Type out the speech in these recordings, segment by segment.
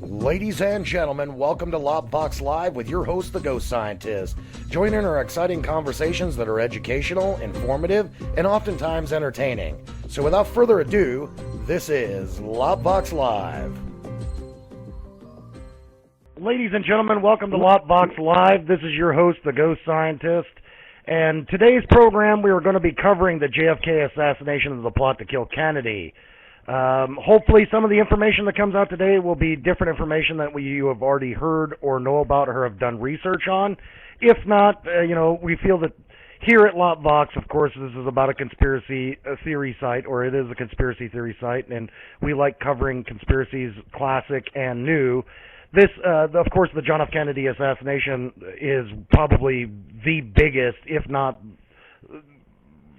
Ladies and gentlemen, welcome to LOPvox Live with your host, The Ghost Scientist. Join in our exciting conversations that are educational, informative, and oftentimes entertaining. So without further ado, this is LOPvox Live. Ladies and gentlemen, welcome to LOPvox Live. This is your host, The Ghost Scientist. And today's program, we are going to be covering the JFK assassination and the plot to kill Kennedy. Hopefully some of the information that comes out today will be different information that you have already heard or know about or have done research on. If not, we feel that here at LOPvox, of course, this is about a conspiracy theory site, or it is a conspiracy theory site, and we like covering conspiracies classic and new. This, of course, the John F. Kennedy assassination is probably the biggest, if not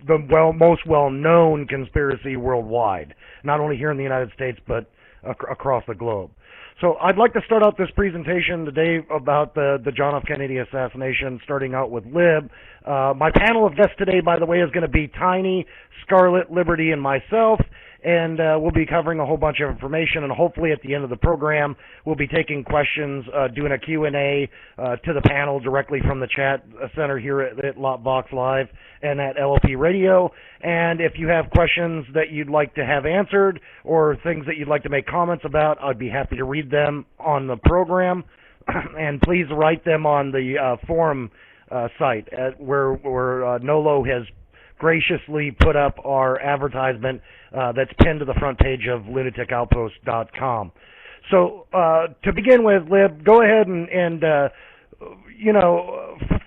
the most well-known conspiracy worldwide, not only here in the United States, but across the globe. So I'd like to start out this presentation today about the John F. Kennedy assassination, starting out with Lib. My panel of guests today, by the way, is going to be Tiny, Scarlette, Liberty, and myself, and we'll be covering a whole bunch of information, and hopefully at the end of the program, we'll be taking questions, doing a Q&A to the panel directly from the chat center here at LOPvox Live and at LOP Radio. And if you have questions that you'd like to have answered or things that you'd like to make comments about, I'd be happy to read them on the program. And please write them on the forum site where Nolo has graciously put up our advertisement that's pinned to the front page of lunaticoutpost.com. So to begin with, Lib, go ahead and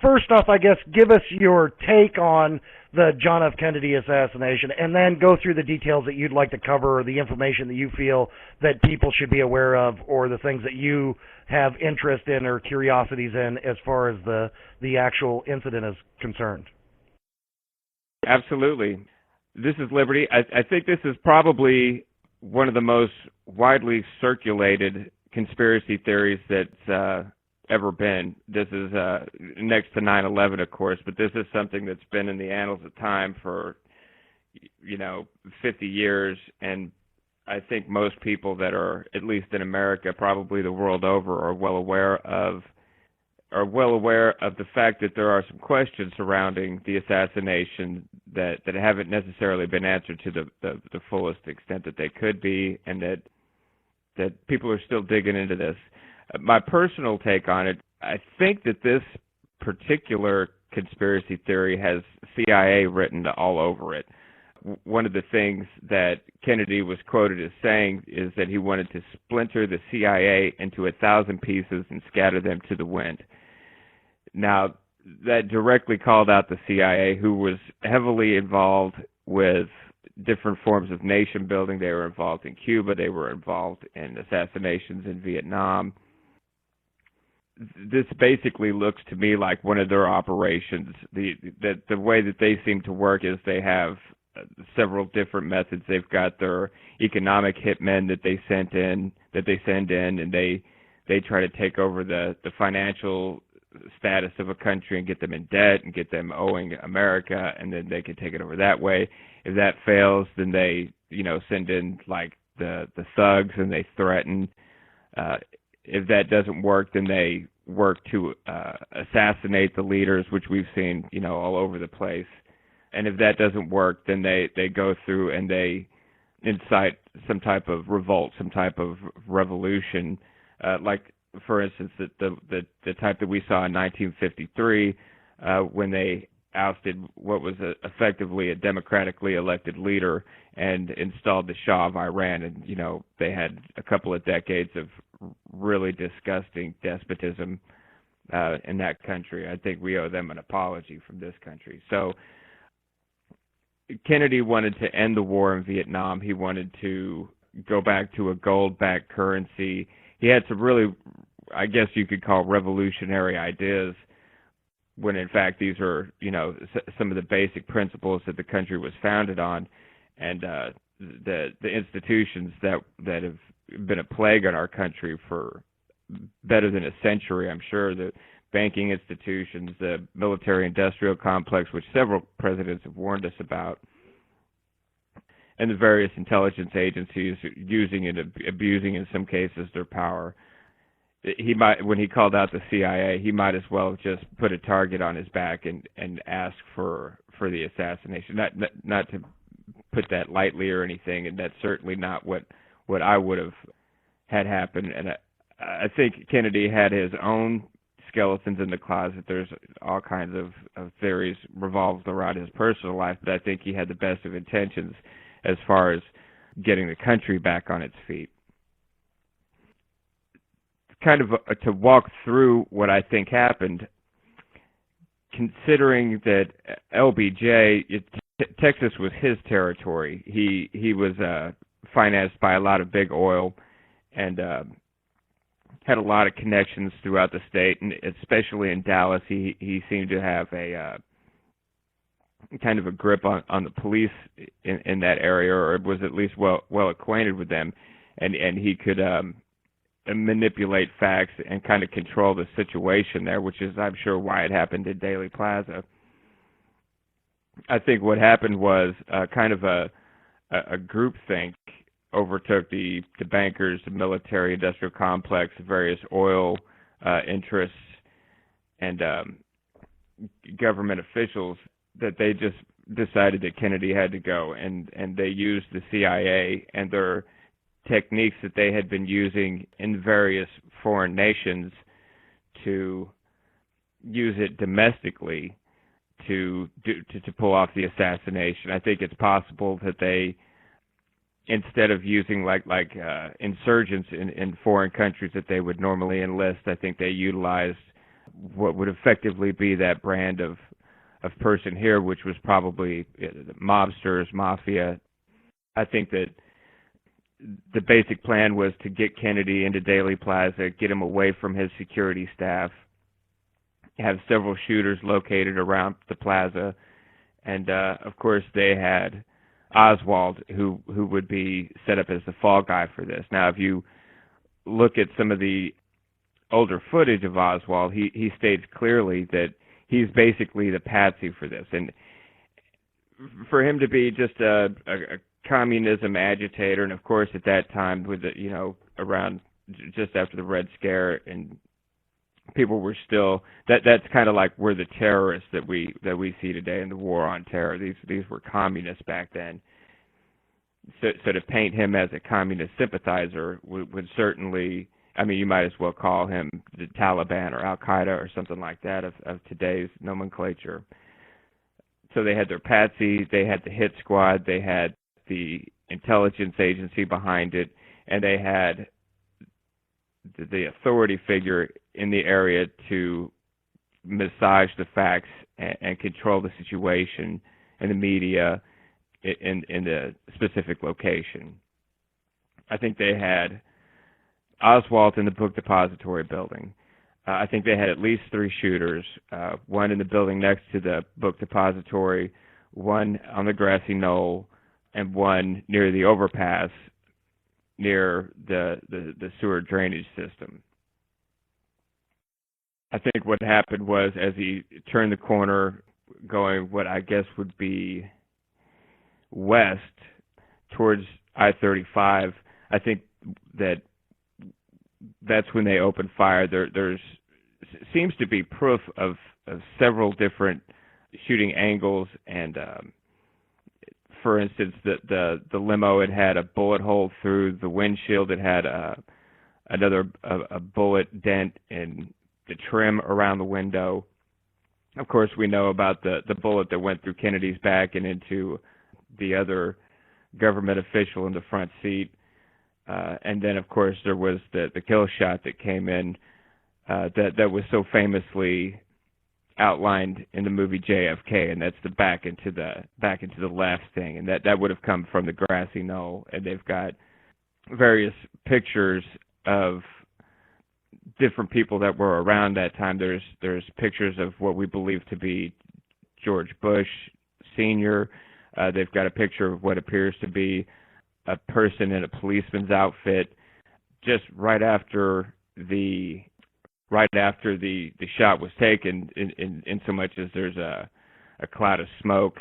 first off, I guess, give us your take on the John F. Kennedy assassination, and then go through the details that you'd like to cover, or the information that you feel that people should be aware of, or the things that you have interest in or curiosities in as far as the actual incident is concerned. Absolutely. This is Liberty. I think this is probably one of the most widely circulated conspiracy theories that's ever been. This is next to 9/11, of course, but this is something that's been in the annals of time for 50 years, and I think most people that are, at least in America, probably the world over, are well aware of the fact that there are some questions surrounding the assassination that haven't necessarily been answered to the fullest extent that they could be, and that people are still digging into this. My personal take on it, I think that this particular conspiracy theory has CIA written all over it. One of the things that Kennedy was quoted as saying is that he wanted to splinter the CIA into 1,000 pieces and scatter them to the wind. Now, that directly called out the CIA, who was heavily involved with different forms of nation building. They were involved in Cuba. They were involved in assassinations in Vietnam. This basically looks to me like one of their operations. The way that they seem to work is they have several different methods. They've got their economic hitmen that they send in, and they try to take over the financial status of a country and get them in debt and get them owing America, and then they can take it over that way. If that fails, then they send in like the thugs and they threaten. If that doesn't work, then they work to assassinate the leaders, which we've seen all over the place. And if that doesn't work, then they go through and they incite some type of revolt, some type of revolution, like, for instance, the type that we saw in 1953 when they ousted what was effectively a democratically elected leader and installed the Shah of Iran. And, they had a couple of decades of really disgusting despotism in that country. I think we owe them an apology from this country. So Kennedy wanted to end the war in Vietnam. He wanted to go back to a gold-backed currency. He had some really, I guess you could call, revolutionary ideas, when in fact these are, some of the basic principles that the country was founded on, and the institutions that have been a plague on our country for better than a century, I'm sure. The banking institutions, the military-industrial complex, which several presidents have warned us about. and the various intelligence agencies using and abusing, in some cases, their power. He might, when he called out the CIA, he might as well have just put a target on his back and ask for the assassination. Not to put that lightly or anything, and that's certainly not what I would have had happen. And I think Kennedy had his own skeletons in the closet. There's all kinds of theories revolved around his personal life, but I think he had the best of intentions as far as getting the country back on its feet. Kind of to walk through what I think happened, considering that LBJ, Texas was his territory. He was financed by a lot of big oil and had a lot of connections throughout the state, and especially in Dallas, he seemed to have a kind of a grip on the police in that area, or was at least well acquainted with them, and he could manipulate facts and kind of control the situation there, which is, I'm sure, why it happened at Daley Plaza. I think what happened was kind of a groupthink overtook the bankers, the military-industrial complex, various oil interests, and government officials, that they just decided that Kennedy had to go, and they used the CIA and their techniques that they had been using in various foreign nations to use it domestically to pull off the assassination. I think it's possible that they, instead of using like insurgents in foreign countries that they would normally enlist, I think they utilized what would effectively be that brand of person here, which was probably mobsters, mafia. I think that the basic plan was to get Kennedy into Daley Plaza, get him away from his security staff, have several shooters located around the plaza, and of course they had Oswald, who would be set up as the fall guy for this. Now, if you look at some of the older footage of Oswald, he states clearly that he's basically the patsy for this, and for him to be just a communism agitator, and of course at that time, with the, around just after the Red Scare, and people were still that's kind of like we're the terrorists that we see today in the war on terror. These were communists back then. So to paint him as a communist sympathizer would certainly, I mean, you might as well call him the Taliban or Al Qaeda or something like that of today's nomenclature. So they had their patsy, they had the hit squad, they had the intelligence agency behind it, and they had the authority figure in the area to massage the facts and control the situation and the media in the specific location. I think they had Oswald in the book depository building. I think they had at least 3 shooters, one in the building next to the book depository, one on the grassy knoll, and one near the overpass near the sewer drainage system. I think what happened was, as he turned the corner going what I guess would be west towards I-35, I think that's when they opened fire. There's seems to be proof of several different shooting angles, and for instance, the limo, it had a bullet hole through the windshield. It had another bullet dent in the trim around the window. Of course, we know about the bullet that went through Kennedy's back and into the other government official in the front seat. And then, of course, there was the kill shot that came in that was so famously outlined in the movie JFK, and that's the back into the left thing, and that would have come from the grassy knoll. And they've got various pictures of different people that were around that time. There's pictures of what we believe to be George Bush Sr. They've got a picture of what appears to be a person in a policeman's outfit just right after the shot was taken, in so much as there's a cloud of smoke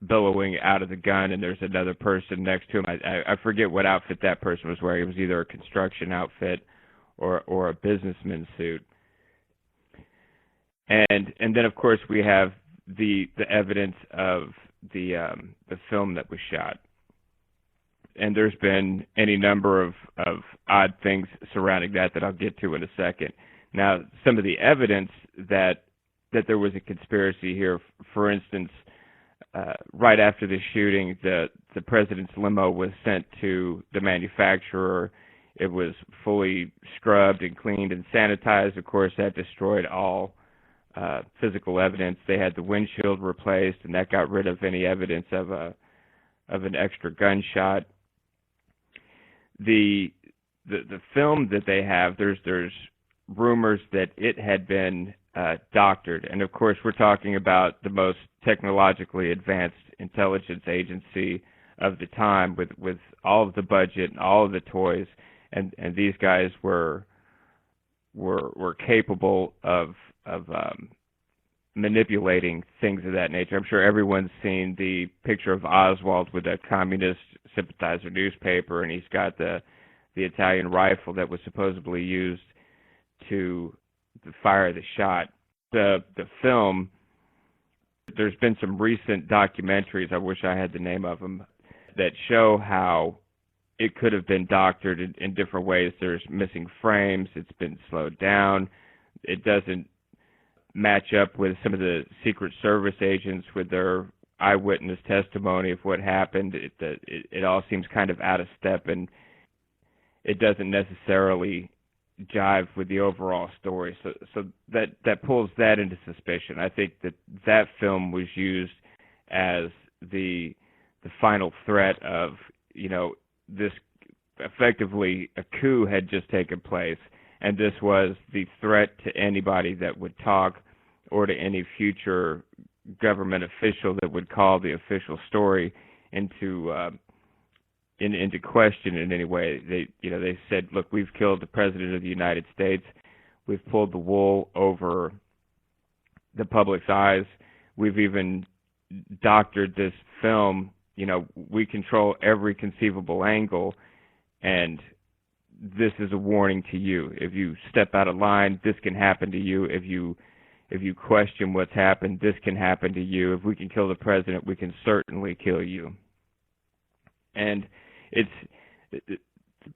billowing out of the gun, and there's another person next to him. I forget what outfit that person was wearing. It was either a construction outfit or a businessman's suit. And then of course we have the evidence of the film that was shot. And there's been any number of odd things surrounding that I'll get to in a second. Now, some of the evidence that there was a conspiracy here, for instance, right after the shooting, the president's limo was sent to the manufacturer. It was fully scrubbed and cleaned and sanitized. Of course, that destroyed all physical evidence. They had the windshield replaced, and that got rid of any evidence of an extra gunshot. The film that they have, there's rumors that it had been doctored, and of course we're talking about the most technologically advanced intelligence agency of the time, with all of the budget and all of the toys, and these guys were capable of manipulating things of that nature. I'm sure everyone's seen the picture of Oswald with a communist sympathizer newspaper, and he's got the Italian rifle that was supposedly used to fire the shot. The film, there's been some recent documentaries, I wish I had the name of them, that show how it could have been doctored in different ways. There's missing frames, it's been slowed down, it doesn't match up with some of the Secret Service agents with their eyewitness testimony of what happened. It all seems kind of out of step, and it doesn't necessarily jive with the overall story. So that pulls that into suspicion. I think that film was used as the final threat of, this effectively a coup had just taken place, and this was the threat to anybody that would talk, or to any future government official that would call the official story into question in any way. They said, look, we've killed the President of the United States. We've pulled the wool over the public's eyes. We've even doctored this film. We control every conceivable angle, and this is a warning to you. If you step out of line, this can happen to you. If you question what's happened, this can happen to you. If we can kill the president, we can certainly kill you. And it's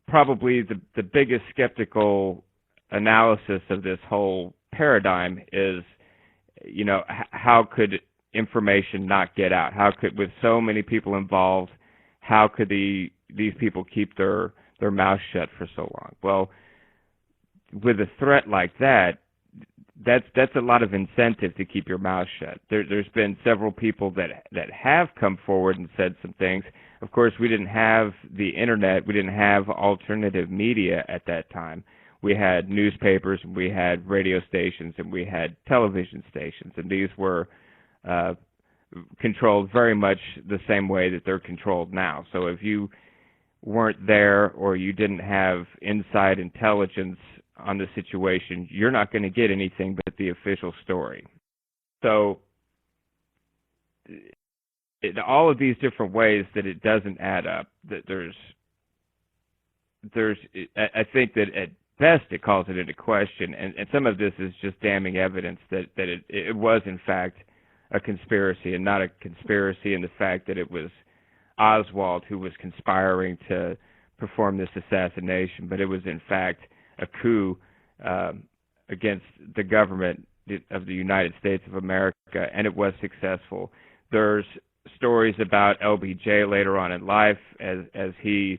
probably the biggest skeptical analysis of this whole paradigm is, how could information not get out? How could, with so many people involved, how could these people keep their mouth shut for so long? Well, with a threat like that's a lot of incentive to keep your mouth shut. There's been several people that have come forward and said some things. Of course, we didn't have the internet. We didn't have alternative media at that time. We had newspapers, and we had radio stations, and we had television stations, and these were controlled very much the same way that they're controlled now. So if you weren't there, or you didn't have inside intelligence on the situation, you're not going to get anything but the official story. So all of these different ways that it doesn't add up, that I think that at best it calls it into question, and some of this is just damning evidence that it was in fact a conspiracy, and not a conspiracy in the fact that it was Oswald who was conspiring to perform this assassination, but it was in fact a coup against the government of the United States of America, and it was successful. There's stories about LBJ later on in life, as he,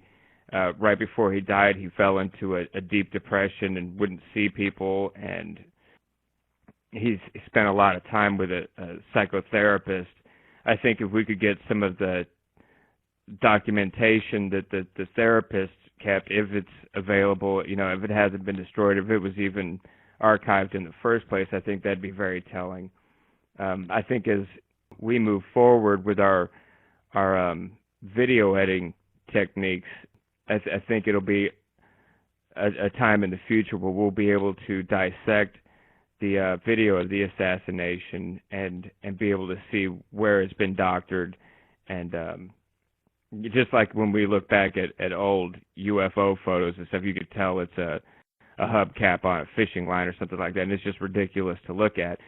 right before he died, he fell into a deep depression and wouldn't see people, and he spent a lot of time with a psychotherapist. I think if we could get some of the documentation that the therapist kept, if it's available, if it hasn't been destroyed, if it was even archived in the first place, I think that'd be very telling. I think as we move forward with our video editing techniques, I think it'll be a time in the future where we'll be able to dissect the video of the assassination and be able to see where it's been doctored, and just like when we look back at old UFO photos and stuff, you could tell it's a hubcap on a fishing line or something like that, and it's just ridiculous to look at.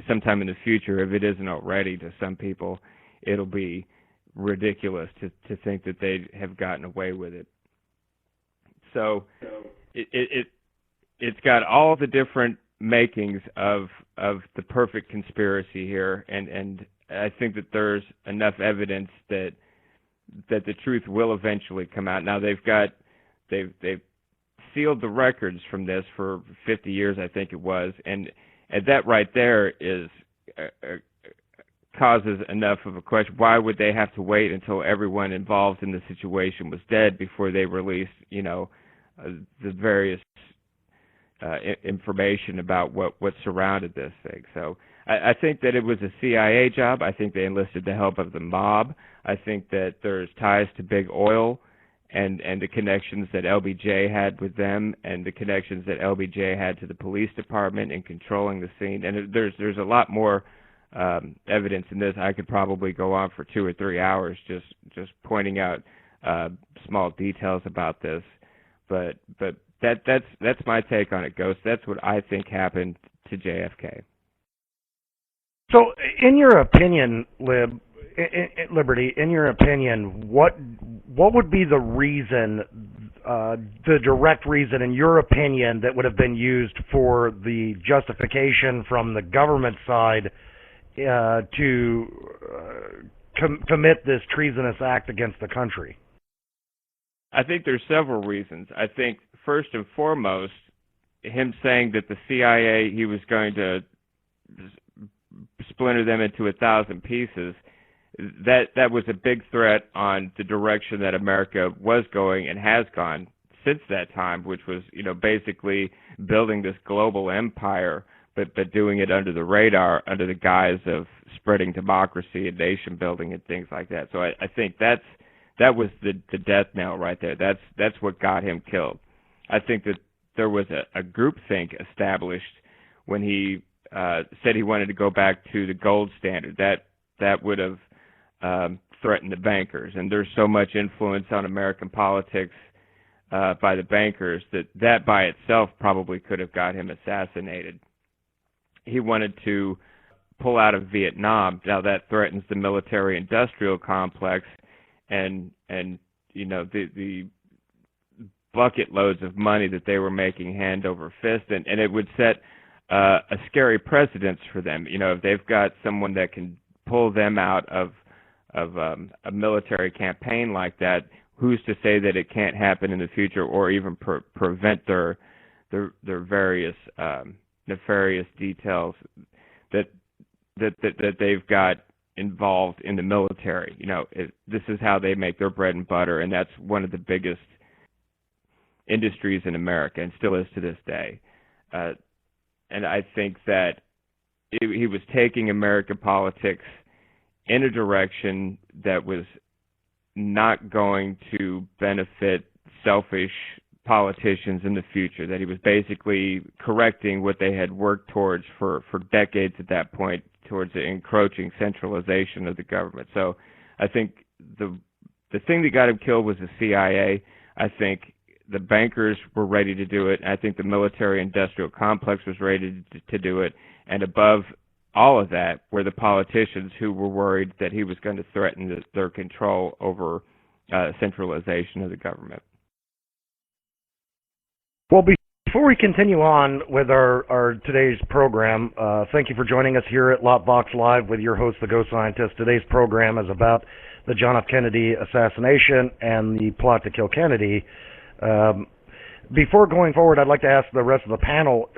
Sometime in the future, if it isn't already to some people, it'll be ridiculous to think that they have gotten away with it. So it's got all the different makings of the perfect conspiracy here, and I think that there's enough evidence that the truth will eventually come out. Now they've sealed the records from this for 50 years, I think it was, and that right there is causes enough of a question. Why would they have to wait until everyone involved in the situation was dead before they released, the various information about what surrounded this thing? So I think that it was a CIA job. I think they enlisted the help of the mob. I think that there's ties to big oil and the connections that LBJ had with them, and the connections that LBJ had to the police department in controlling the scene. And there's a lot more evidence in this. I could probably go on for 2 or 3 hours just pointing out small details about this. But that's my take on it, Ghost. That's what I think happened to JFK. So, in your opinion, Liberty, in your opinion, what would be the reason, the direct reason, in your opinion, that would have been used for the justification from the government side to commit this treasonous act against the country? I think there's several reasons. I think first and foremost, him saying that the CIA, he was going to splinter them into 1,000 pieces, that was a big threat on the direction that America was going and has gone since that time, which was, basically building this global empire, but doing it under the radar, under the guise of spreading democracy and nation building and things like that. So I think that was the death knell right there. That's what got him killed. I think that there was a groupthink established when he said he wanted to go back to the gold standard. That would have threatened the bankers, and there's so much influence on American politics by the bankers that by itself probably could have got him assassinated. He wanted to pull out of Vietnam. Now that threatens the military-industrial complex, and the bucket loads of money that they were making hand over fist, and it would set a scary precedence for them. If they've got someone that can pull them out of a military campaign like that, who's to say that it can't happen in the future, or even prevent their various nefarious details that they've got involved in the military. This is how they make their bread and butter, and that's one of the biggest industries in America, and still is to this day. And I think that he was taking American politics in a direction that was not going to benefit selfish politicians in the future, that he was basically correcting what they had worked towards for decades at that point, towards the encroaching centralization of the government. So I think the thing that got him killed was the CIA. I think the bankers were ready to do it. I think the military-industrial complex was ready to do it. And above all of that were the politicians who were worried that he was going to threaten their control over centralization of the government. Well, before we continue on with our today's program, thank you for joining us here at LOPvox Live with your host, the Ghost Scientist. Today's program is about the John F. Kennedy assassination and the plot to kill Kennedy. Before going forward, I'd like to ask the rest of the panel,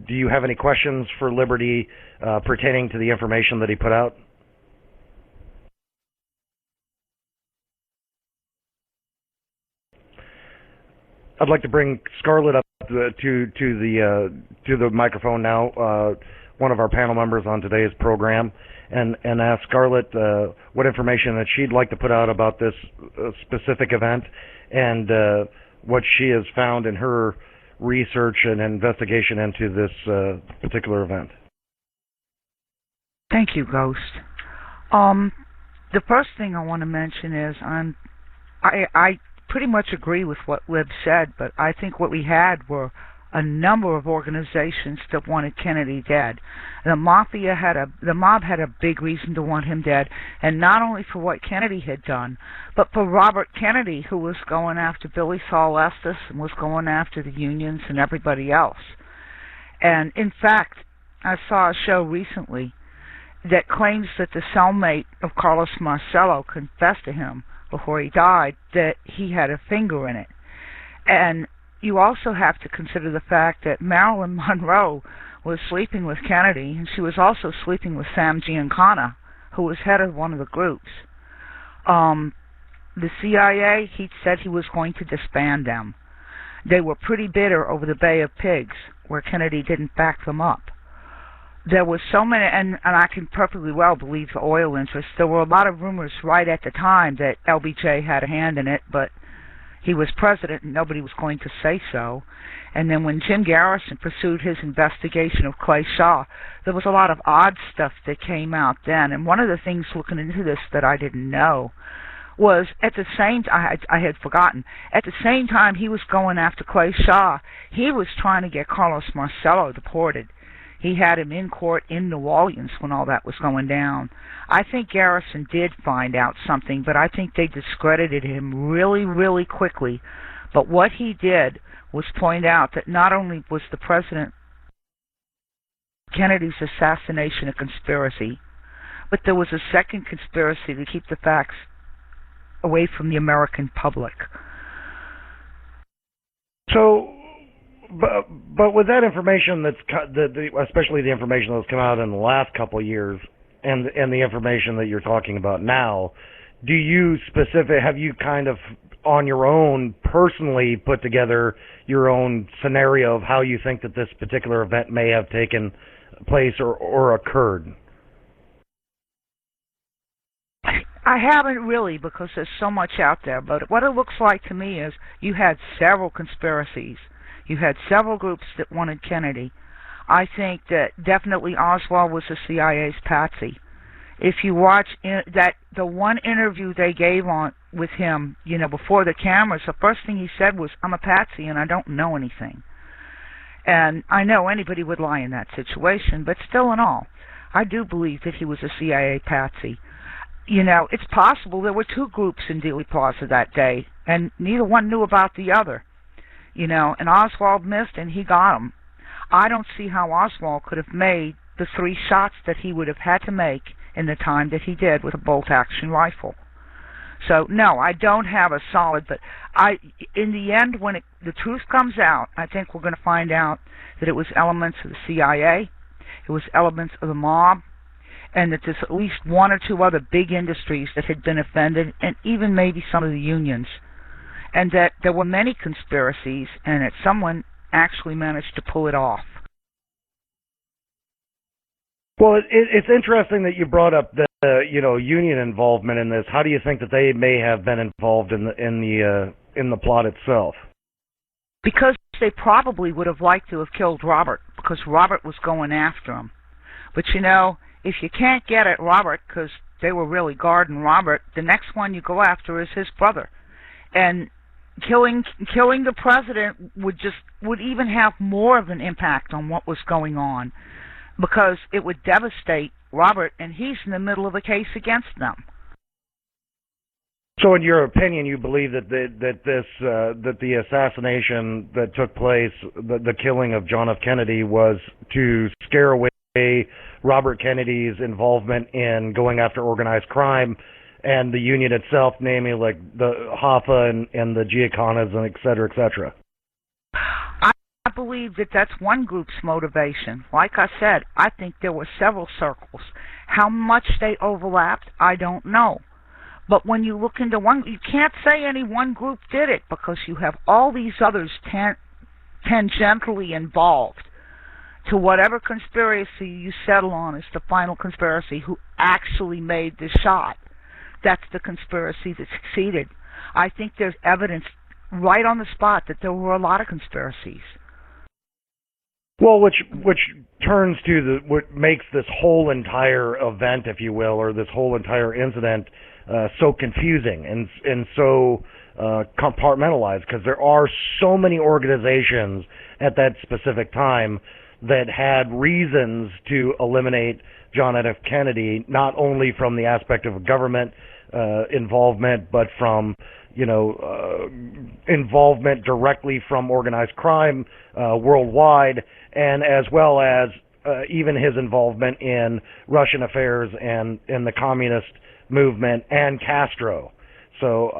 do you have any questions for Liberty pertaining to the information that he put out? I'd like to bring Scarlette up to the microphone now, one of our panel members on today's program, and ask Scarlette what information that she'd like to put out about this specific event, and what she has found in her research and investigation into this particular event. Thank you, Ghost. The first thing I want to mention is I pretty much agree with what Lib said, but I think what we had were a number of organizations that wanted Kennedy dead. The mob had a big reason to want him dead, and not only for what Kennedy had done, but for Robert Kennedy, who was going after Billy Saul Estes and was going after the unions and everybody else. And in fact, I saw a show recently that claims that the cellmate of Carlos Marcello confessed to him before he died that he had a finger in it. And you also have to consider the fact that Marilyn Monroe was sleeping with Kennedy, and she was also sleeping with Sam Giancana, who was head of one of the groups. The CIA, he said he was going to disband them. They were pretty bitter over the Bay of Pigs, where Kennedy didn't back them up. There was so many, and I can perfectly well believe the oil interests. There were a lot of rumors right at the time that LBJ had a hand in it, but he was president and nobody was going to say so. And then when Jim Garrison pursued his investigation of Clay Shaw, there was a lot of odd stuff that came out then. And one of the things looking into this that I didn't know was at the same time, I had forgotten, at the same time he was going after Clay Shaw, he was trying to get Carlos Marcello deported. He had him in court in New Orleans when all that was going down. I think Garrison did find out something, but I think they discredited him really, really quickly. But what he did was point out that not only was the President Kennedy's assassination a conspiracy, but there was a second conspiracy to keep the facts away from the American public. So, but with that information especially the information that's come out in the last couple of years, and the information that you're talking about now, have you kind of on your own personally put together your own scenario of how you think that this particular event may have taken place or occurred? I haven't really, because there's so much out there, but what it looks like to me is you had several conspiracies. You had several groups that wanted Kennedy. I think that definitely Oswald was the CIA's patsy. If you watch the one interview they gave with him, before the cameras, the first thing he said was, "I'm a patsy and I don't know anything." And I know anybody would lie in that situation, but still in all, I do believe that he was a CIA patsy. It's possible there were two groups in Dealey Plaza that day, and neither one knew about the other. And Oswald missed, and he got him. I don't see how Oswald could have made the 3 shots that he would have had to make in the time that he did with a bolt-action rifle. So, no, I don't have a solid, but in the end, when the truth comes out, I think we're going to find out that it was elements of the CIA, it was elements of the mob, and that there's at least 1 or 2 other big industries that had been offended, and even maybe some of the unions. And that there were many conspiracies, and that someone actually managed to pull it off. Well, it's interesting that you brought up the union involvement in this. How do you think that they may have been involved in the plot itself? Because they probably would have liked to have killed Robert, because Robert was going after him. But if you can't get at Robert, because they were really guarding Robert, the next one you go after is his brother. And killing the president would even have more of an impact on what was going on, because it would devastate Robert, and he's in the middle of a case against them. So, in your opinion, you believe that the assassination that took place, the killing of John F. Kennedy, was to scare away Robert Kennedy's involvement in going after organized crime, and the union itself, namely like the Hoffa and the Giaconas and et cetera, et cetera? I believe that that's one group's motivation. Like I said, I think there were several circles. How much they overlapped, I don't know. But when you look into one, you can't say any one group did it, because you have all these others tangentially involved to whatever conspiracy you settle on is the final conspiracy. Who actually made the shot? That's the conspiracy that succeeded. I think there's evidence right on the spot that there were a lot of conspiracies. Well, which turns to what makes this whole entire event, if you will, or this whole entire incident so confusing and so compartmentalized, because there are so many organizations at that specific time that had reasons to eliminate John F. Kennedy, not only from the aspect of government involvement, but from involvement directly from organized crime worldwide, and as well as even his involvement in Russian affairs and in the communist movement and Castro. So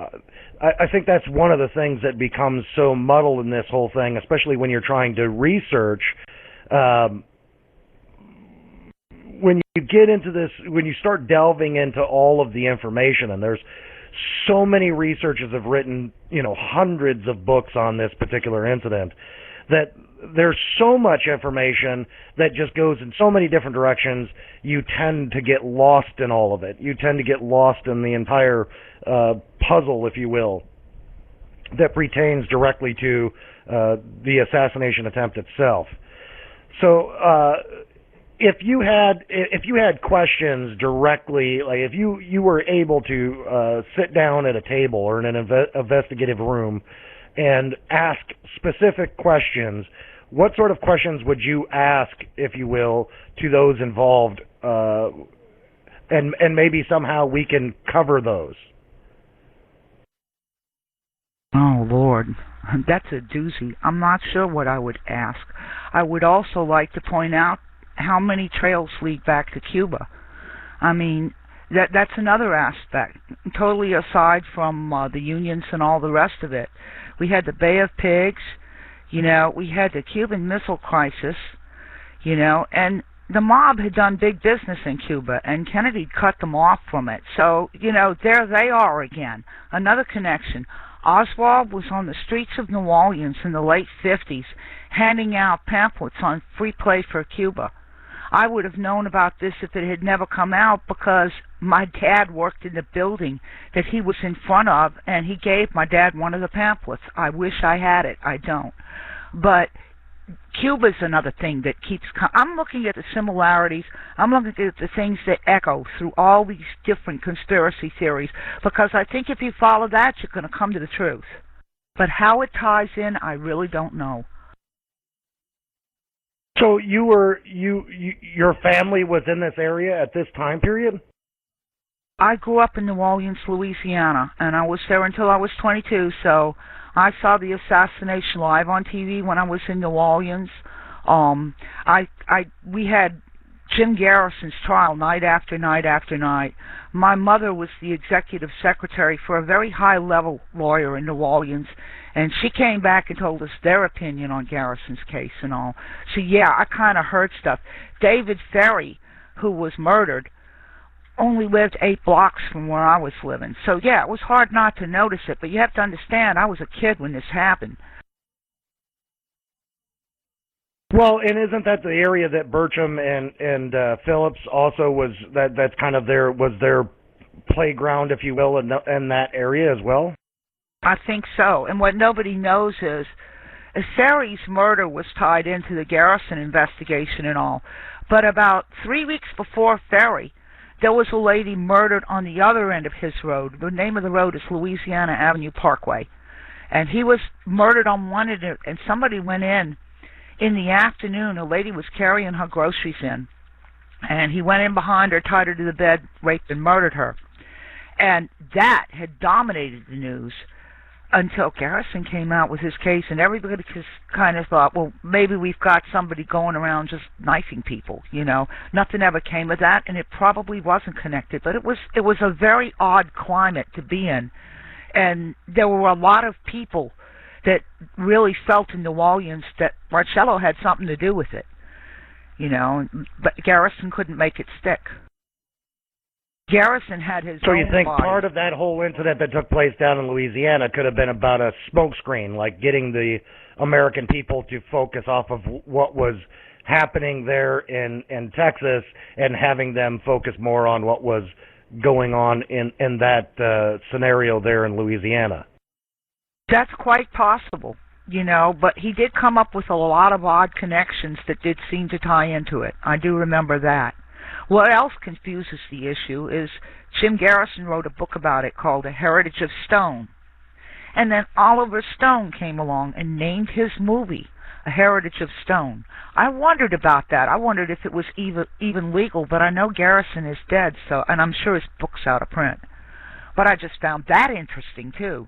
I think that's one of the things that becomes so muddled in this whole thing, especially when you're trying to research. When you get into this, when you start delving into all of the information, and there's so many researchers have written, hundreds of books on this particular incident, that there's so much information that just goes in so many different directions, you tend to get lost in all of it. You tend to get lost in the entire puzzle, if you will, that pertains directly to the assassination attempt itself. So if you had questions directly, like if you were able to sit down at a table or in an investigative room and ask specific questions, what sort of questions would you ask, if you will, to those involved, and maybe somehow we can cover those? Oh, Lord, that's a doozy. I'm not sure what I would ask. I would also like to point out how many trails lead back to Cuba. I mean, that's another aspect, totally aside from the unions and all the rest of it. We had the Bay of Pigs, we had the Cuban Missile Crisis, and the mob had done big business in Cuba, and Kennedy cut them off from it. So, there they are again, another connection. Oswald was on the streets of New Orleans in the late 50s handing out pamphlets on free play for Cuba. I would have known about this if it had never come out, because my dad worked in the building that he was in front of, and he gave my dad one of the pamphlets. I wish I had it. I don't. But Cuba's another thing that keeps I'm looking at the similarities. I'm looking at the things that echo through all these different conspiracy theories, because I think if you follow that, you're going to come to the truth. But how it ties in, I really don't know. So your family was in this area at this time period? I grew up in New Orleans, Louisiana, and I was there until I was 22, so I saw the assassination live on TV when I was in New Orleans. We had Jim Garrison's trial night after night after night. My mother was the executive secretary for a very high-level lawyer in New Orleans, and she came back and told us their opinion on Garrison's case and all. So, yeah, I kind of heard stuff. David Ferry, who was murdered, only lived 8 blocks from where I was living. So, yeah, it was hard not to notice it, but you have to understand, I was a kid when this happened. Well, and isn't that the area that Bertram and Phillips also was, that's kind of their playground, if you will, in that area as well? I think so. And what nobody knows is Ferry's murder was tied into the Garrison investigation and all. But about 3 weeks before Ferry, there was a lady murdered on the other end of his road. The name of the road is Louisiana Avenue Parkway. And he was murdered on one end, and somebody went in the afternoon. A lady was carrying her groceries in, and he went in behind her, tied her to the bed, raped and murdered her. And that had dominated the news until Garrison came out with his case, and everybody just kind of thought, well, maybe we've got somebody going around just knifing people, Nothing ever came of that, and it probably wasn't connected. But it was a very odd climate to be in, and there were a lot of people that really felt in New Orleans that Marcello had something to do with it, but Garrison couldn't make it stick. Garrison had his So own you think body. part of that whole incident that took place down in Louisiana could have been about a smokescreen, like getting the American people to focus off of what was happening there in Texas and having them focus more on what was going on in that scenario there in Louisiana? That's quite possible. but he did come up with a lot of odd connections that did seem to tie into it. I do remember that. What else confuses the issue is Jim Garrison wrote a book about it called A Heritage of Stone. And then Oliver Stone came along and named his movie A Heritage of Stone. I wondered about that. I wondered if it was even legal, but I know Garrison is dead, and I'm sure his book's out of print. But I just found that interesting, too.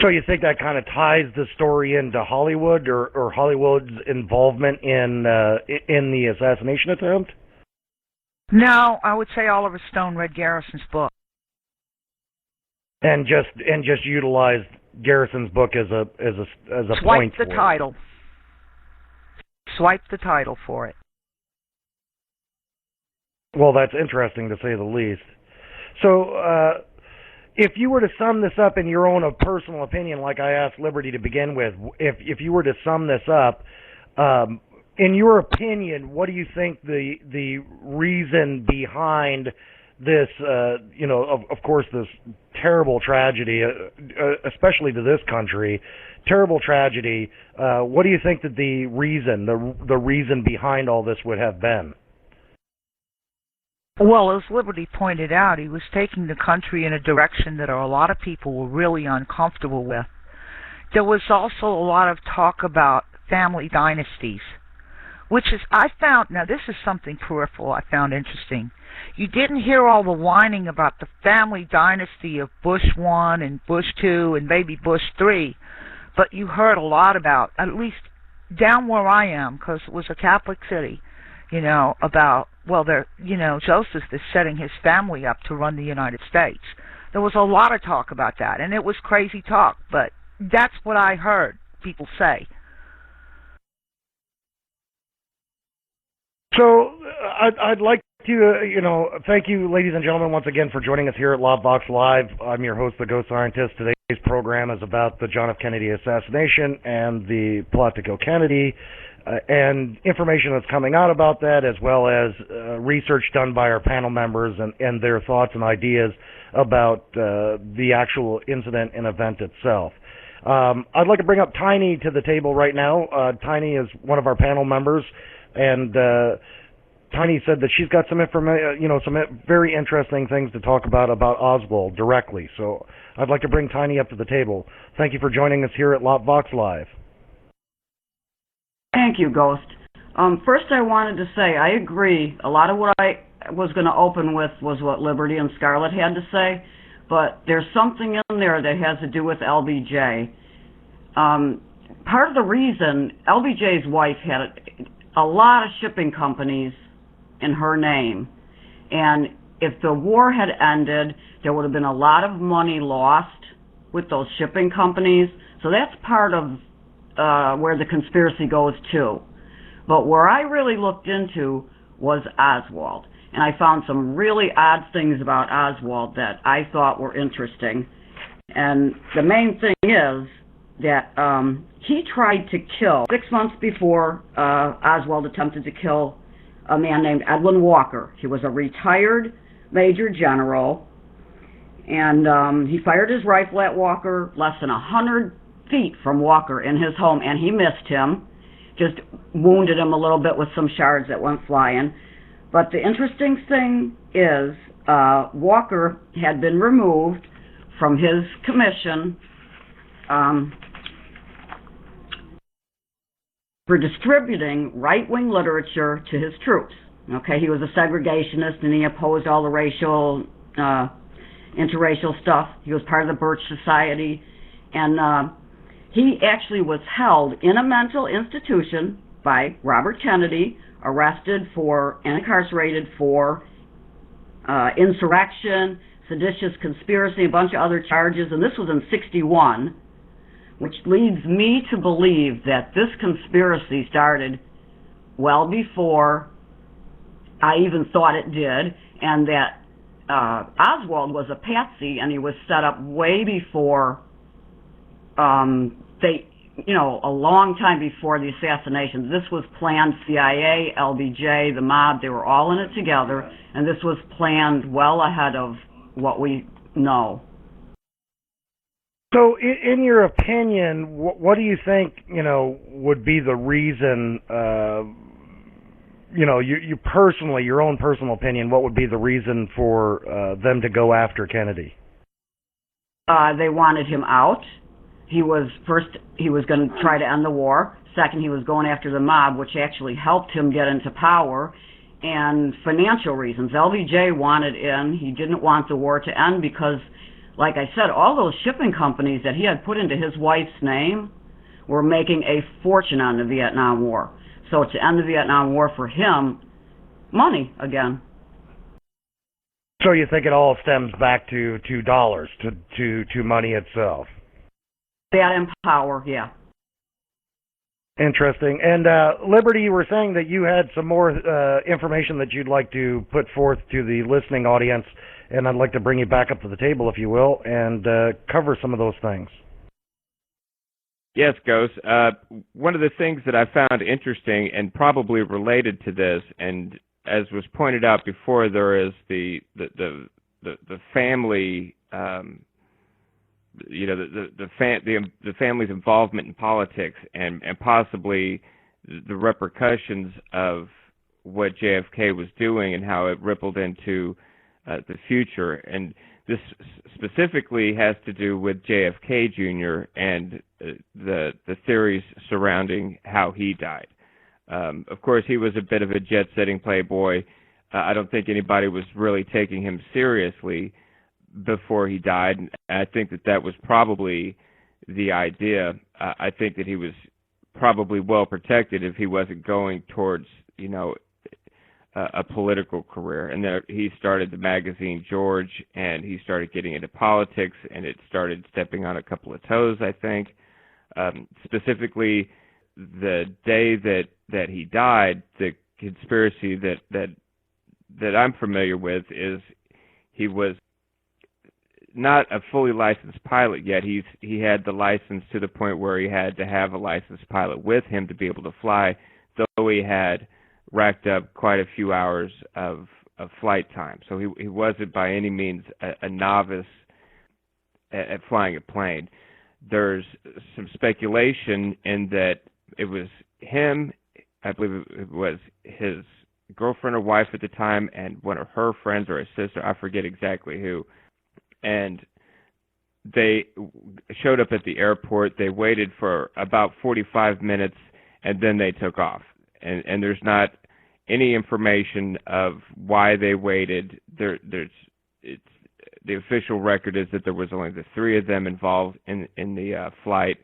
So you think that kind of ties the story into Hollywood or Hollywood's involvement in the assassination attempt? No, I would say Oliver Stone read Garrison's book. And just utilized Garrison's book as a point for it. Swipe the title for it. Well, that's interesting to say the least. So, if you were to sum this up in your own personal opinion, like I asked Liberty to begin with, if you were to sum this up, in your opinion, what do you think the reason behind this, of course, this terrible tragedy, especially to this country, terrible tragedy? What do you think that the reason behind all this would have been? Well, as Liberty pointed out, he was taking the country in a direction that a lot of people were really uncomfortable with. There was also a lot of talk about family dynasties, which is, now this is something peripheral I found interesting. You didn't hear all the whining about the family dynasty of Bush 1 and Bush 2 and maybe Bush 3, but you heard a lot about, at least down where I am, because it was a Catholic city, about, Joseph is setting his family up to run the United States. There was a lot of talk about that, and it was crazy talk, but that's what I heard people say. So I'd like to, thank you, ladies and gentlemen, once again for joining us here at LOPvox Live. I'm your host, The Ghost Scientist. Today's program is about the John F. Kennedy assassination and the plot to kill Kennedy, and information that's coming out about that, as well as research done by our panel members and their thoughts and ideas about the actual incident and event itself. I'd like to bring up Tiny to the table right now. Tiny is one of our panel members, and Tiny said that she's got some some very interesting things to talk about Oswald directly. So I'd like to bring Tiny up to the table. Thank you for joining us here at LOPvox Live. Thank you, Ghost. First, I wanted to say I agree. A lot of what I was going to open with was what Liberty and Scarlette had to say, but there's something in there that has to do with LBJ. Part of the reason LBJ's wife had a lot of shipping companies in her name, and if the war had ended, there would have been a lot of money lost with those shipping companies, so that's part of where the conspiracy goes to. But where I really looked into was Oswald, and I found some really odd things about Oswald that I thought were interesting. And the main thing is that he tried to kill, 6 months before Oswald attempted to kill a man named Edwin Walker. He was a retired major general, and he fired his rifle at Walker less than 100 feet from Walker in his home, and he missed him, just wounded him a little bit with some shards that went flying. But the interesting thing is Walker had been removed from his commission for distributing right-wing literature to his troops. Okay, he was a segregationist, and he opposed all the racial, interracial stuff. He was part of the Birch Society, and he actually was held in a mental institution by Robert Kennedy, arrested for and incarcerated for insurrection, seditious conspiracy, a bunch of other charges, and this was in '61, which leads me to believe that this conspiracy started well before I even thought it did, and that Oswald was a patsy, and he was set up way before a long time before the assassination. This was planned. CIA, LBJ, the mob, they were all in it together, and this was planned well ahead of what we know. So, in your opinion, what do you think, would be the reason, you personally, your own personal opinion, what would be the reason for them to go after Kennedy? They wanted him out. He was going to try to end the war. Second, he was going after the mob, which actually helped him get into power. And financial reasons. LBJ wanted in. He didn't want the war to end because, like I said, all those shipping companies that he had put into his wife's name were making a fortune on the Vietnam War. So to end the Vietnam War for him, money again. So you think it all stems back to $2, to money itself? That and power, yeah. Interesting. And Liberty, you were saying that you had some more information that you'd like to put forth to the listening audience, and I'd like to bring you back up to the table, if you will, and cover some of those things. Yes, Ghost. One of the things that I found interesting and probably related to this, and as was pointed out before, there is the family. The family's involvement in politics and possibly the repercussions of what JFK was doing and how it rippled into the future. And this specifically has to do with JFK Jr. and the theories surrounding how he died. Of course, he was a bit of a jet-setting playboy. I don't think anybody was really taking him seriously before he died. And I think that was probably the idea. I think that he was probably well protected if he wasn't going towards, a political career. And then he started the magazine George, and he started getting into politics, and it started stepping on a couple of toes, I think. Specifically, the day that he died, the conspiracy that I'm familiar with is he was not a fully licensed pilot yet. He had the license to the point where he had to have a licensed pilot with him to be able to fly, though he had racked up quite a few hours of flight time. So he wasn't by any means a novice at flying a plane. There's some speculation in that it was him, I believe it was his girlfriend or wife at the time, and one of her friends or his sister, I forget exactly who. And they showed up at the airport. They waited for about 45 minutes, and then they took off. And there's not any information of why they waited. The official record is that there was only the three of them involved in the flight.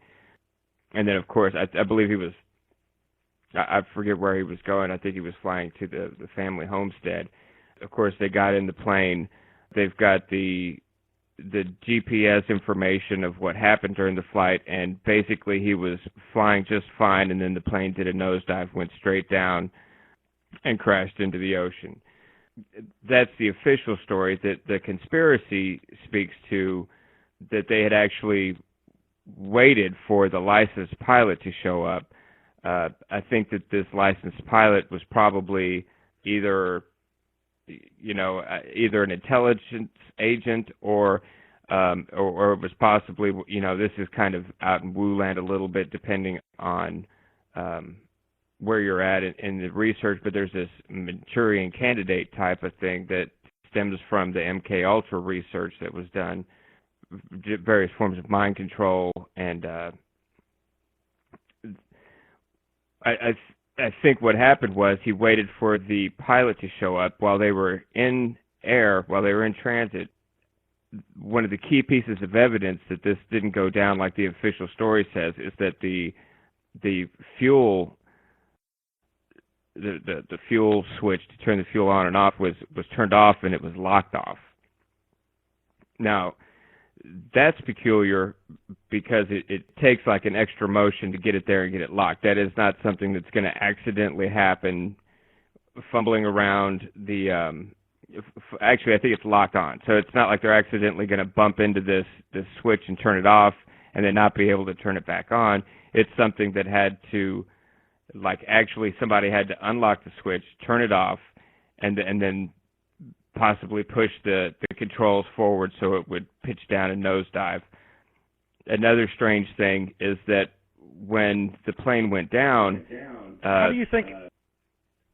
And then, of course, I believe he was, I forget where he was going. I think he was flying to the family homestead. Of course, they got in the plane. They've got the GPS information of what happened during the flight, and basically he was flying just fine, and then the plane did a nosedive, went straight down, and crashed into the ocean. That's the official story. That the conspiracy speaks to that they had actually waited for the licensed pilot to show up. I think that this licensed pilot was probably either an intelligence agent or it was possibly, this is kind of out in Wu land a little bit depending on where you're at in the research, but there's this Manchurian candidate type of thing that stems from the MK Ultra research that was done, various forms of mind control, and I think what happened was he waited for the pilot to show up while they were in air, while they were in transit. One of the key pieces of evidence that this didn't go down like the official story says is that the fuel, the fuel switch to turn the fuel on and off was turned off, and it was locked off. Now, that's peculiar because it takes like an extra motion to get it there and get it locked. That is not something that's going to accidentally happen fumbling around the actually I think it's locked on. So it's not like they're accidentally going to bump into this switch and turn it off and then not be able to turn it back on. It's something that had to, like, actually somebody had to unlock the switch, turn it off, and then possibly push the controls forward so it would pitch down and nosedive. another strange thing is that when the plane went down, how do you think?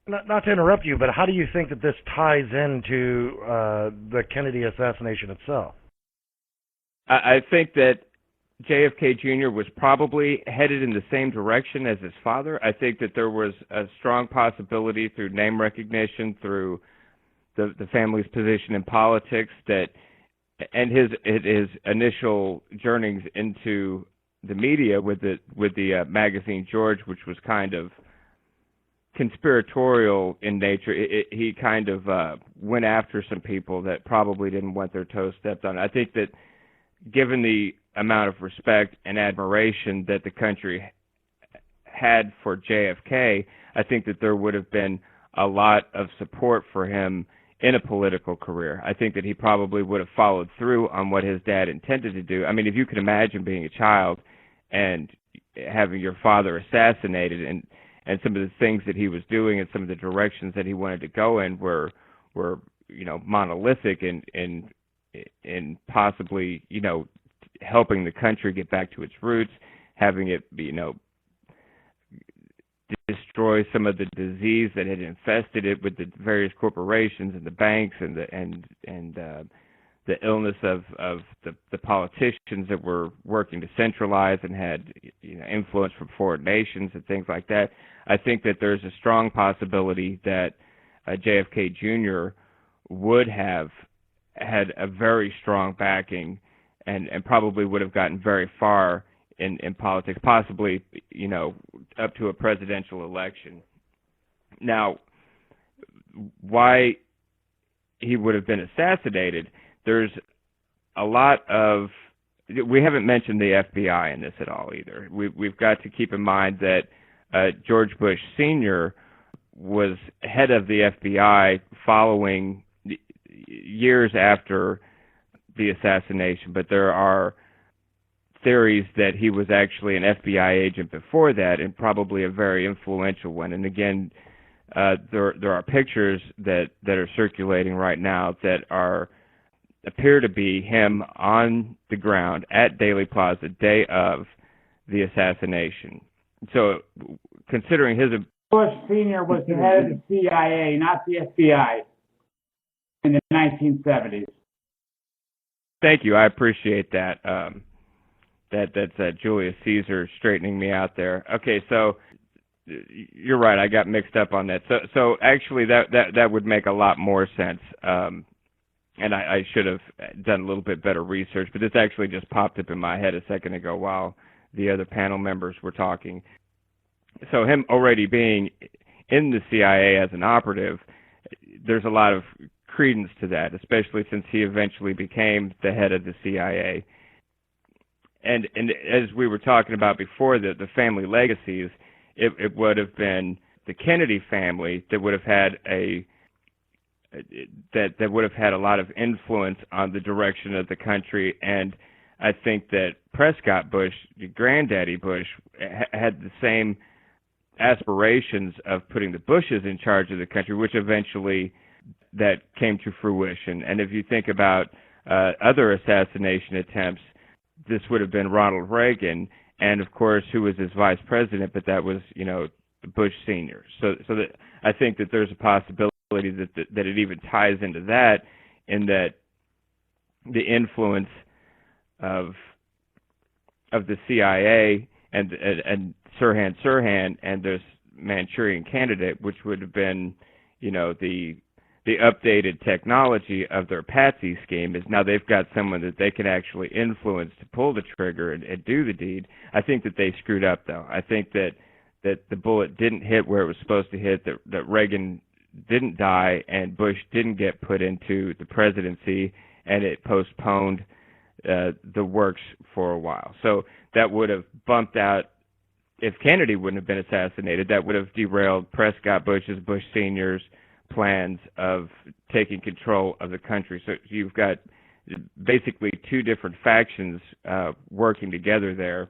Not to interrupt you, but how do you think that this ties into the Kennedy assassination itself? I think that JFK Jr. was probably headed in the same direction as his father. I think that there was a strong possibility through name recognition, through the family's position in politics, that, and his initial journeyings into the media with the magazine George, which was kind of conspiratorial in nature. He kind of went after some people that probably didn't want their toes stepped on. I think that given the amount of respect and admiration that the country had for JFK, I think that there would have been a lot of support for him in a political career. I think that he probably would have followed through on what his dad intended to do. I mean, if you can imagine being a child and having your father assassinated, and some of the things that he was doing and some of the directions that he wanted to go in were monolithic and possibly, helping the country get back to its roots, having it, destroy some of the disease that had infested it with the various corporations and the banks and the illness of the politicians that were working to centralize and had influence from foreign nations and things like that. I think that there's a strong possibility that JFK Jr. would have had a very strong backing and probably would have gotten very far in politics, possibly, up to a presidential election. Now, why he would have been assassinated, there's a lot of, we haven't mentioned the FBI in this at all either. We've got to keep in mind that George Bush Sr. was head of the FBI following years after the assassination, but there are theories that he was actually an FBI agent before that, and probably a very influential one. And again, there are pictures that are circulating right now that appear to be him on the ground at Dealey Plaza, day of the assassination. So, considering his... Bush Sr. was the head of the CIA, not the FBI, in the 1970s. Thank you. I appreciate that. That's Julius Caesar straightening me out there. Okay, so you're right. I got mixed up on that. So actually, that would make a lot more sense. And I should have done a little bit better research, but this actually just popped up in my head a second ago while the other panel members were talking. So him already being in the CIA as an operative, there's a lot of credence to that, especially since he eventually became the head of the CIA. And as we were talking about before, the family legacies, it would have been the Kennedy family that would have had that would have had a lot of influence on the direction of the country. And I think that Prescott Bush, Granddaddy Bush, had the same aspirations of putting the Bushes in charge of the country, which eventually that came to fruition. And if you think about other assassination attempts, this would have been Ronald Reagan, and of course, who was his vice president, but that was, Bush Sr. So that I think that there's a possibility that it even ties into that, in that the influence of the CIA and Sirhan and this Manchurian Candidate, which would have been, the updated technology of their Patsy scheme, is now they've got someone that they can actually influence to pull the trigger and do the deed. I think that they screwed up, though. I think that the bullet didn't hit where it was supposed to hit, that Reagan didn't die, and Bush didn't get put into the presidency, and it postponed the works for a while. So that would have bumped out, if Kennedy wouldn't have been assassinated, that would have derailed Prescott Bush's, Bush Sr.'s plans of taking control of the country. So you've got basically two different factions working together there.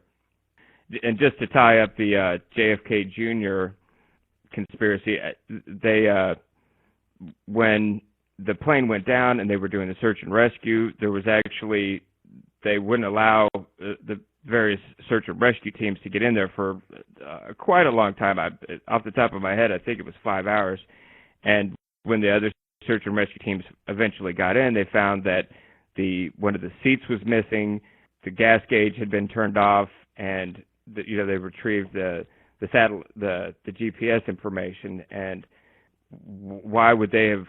And just to tie up the JFK Jr. conspiracy, when the plane went down and they were doing the search and rescue, there was actually they wouldn't allow the various search and rescue teams to get in there for quite a long time. Off the top of my head, I think it was 5 hours. And when the other search and rescue teams eventually got in, they found that one of the seats was missing, the gas gauge had been turned off, and they retrieved the GPS information. And why would they have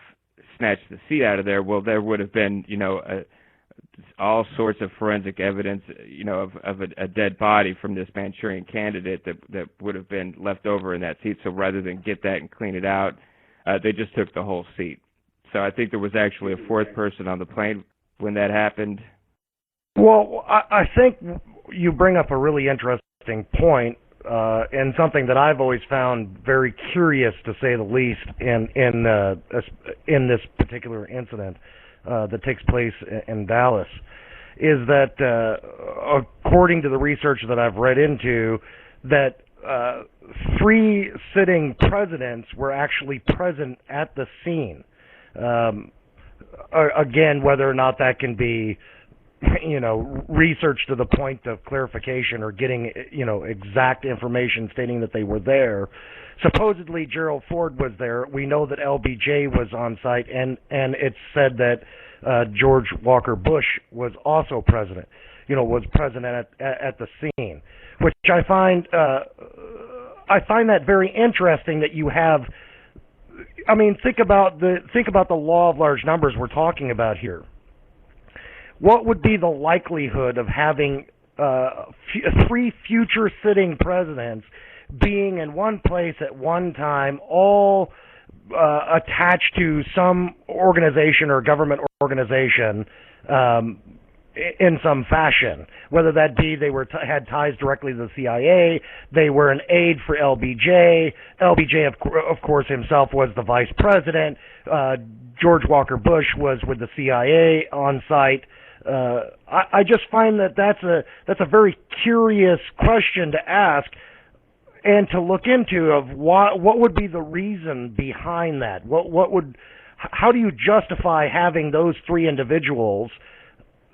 snatched the seat out of there? Well, there would have been all sorts of forensic evidence, of a dead body from this Manchurian candidate that would have been left over in that seat. So rather than get that and clean it out, they just took the whole seat. So I think there was actually a fourth person on the plane when that happened. Well, I think you bring up a really interesting point, and something that I've always found very curious, to say the least, in this particular incident that takes place in Dallas, is that according to the research that I've read into, that 3 sitting presidents were actually present at the scene. Again, whether or not that can be, research to the point of clarification or getting, exact information stating that they were there. Supposedly Gerald Ford was there. We know that LBJ was on site, and it's said that George Walker Bush was also present. Was present at the scene, which I find that very interesting. That you have, think about the law of large numbers we're talking about here. What would be the likelihood of having 3 future sitting presidents being in one place at one time, all attached to some organization or government organization in some fashion? Whether that be they had ties directly to the CIA, they were an aide for LBJ. LBJ, of course, himself was the vice president. George Walker Bush was with the CIA on site. I just find that that's a very curious question to ask and to look into, of what would be the reason behind that. How do you justify having those 3 individuals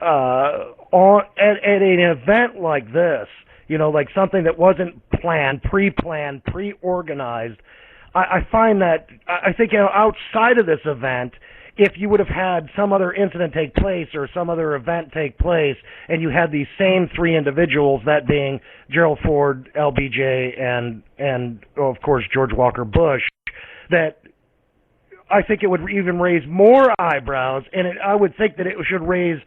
at an event like this? Like something that wasn't planned, pre-organized. I find that, I think, outside of this event, if you would have had some other incident take place or some other event take place, and you had these same 3 individuals, that being Gerald Ford, LBJ, and of course George Walker Bush, that I think it would even raise more eyebrows, and I would think that it should raise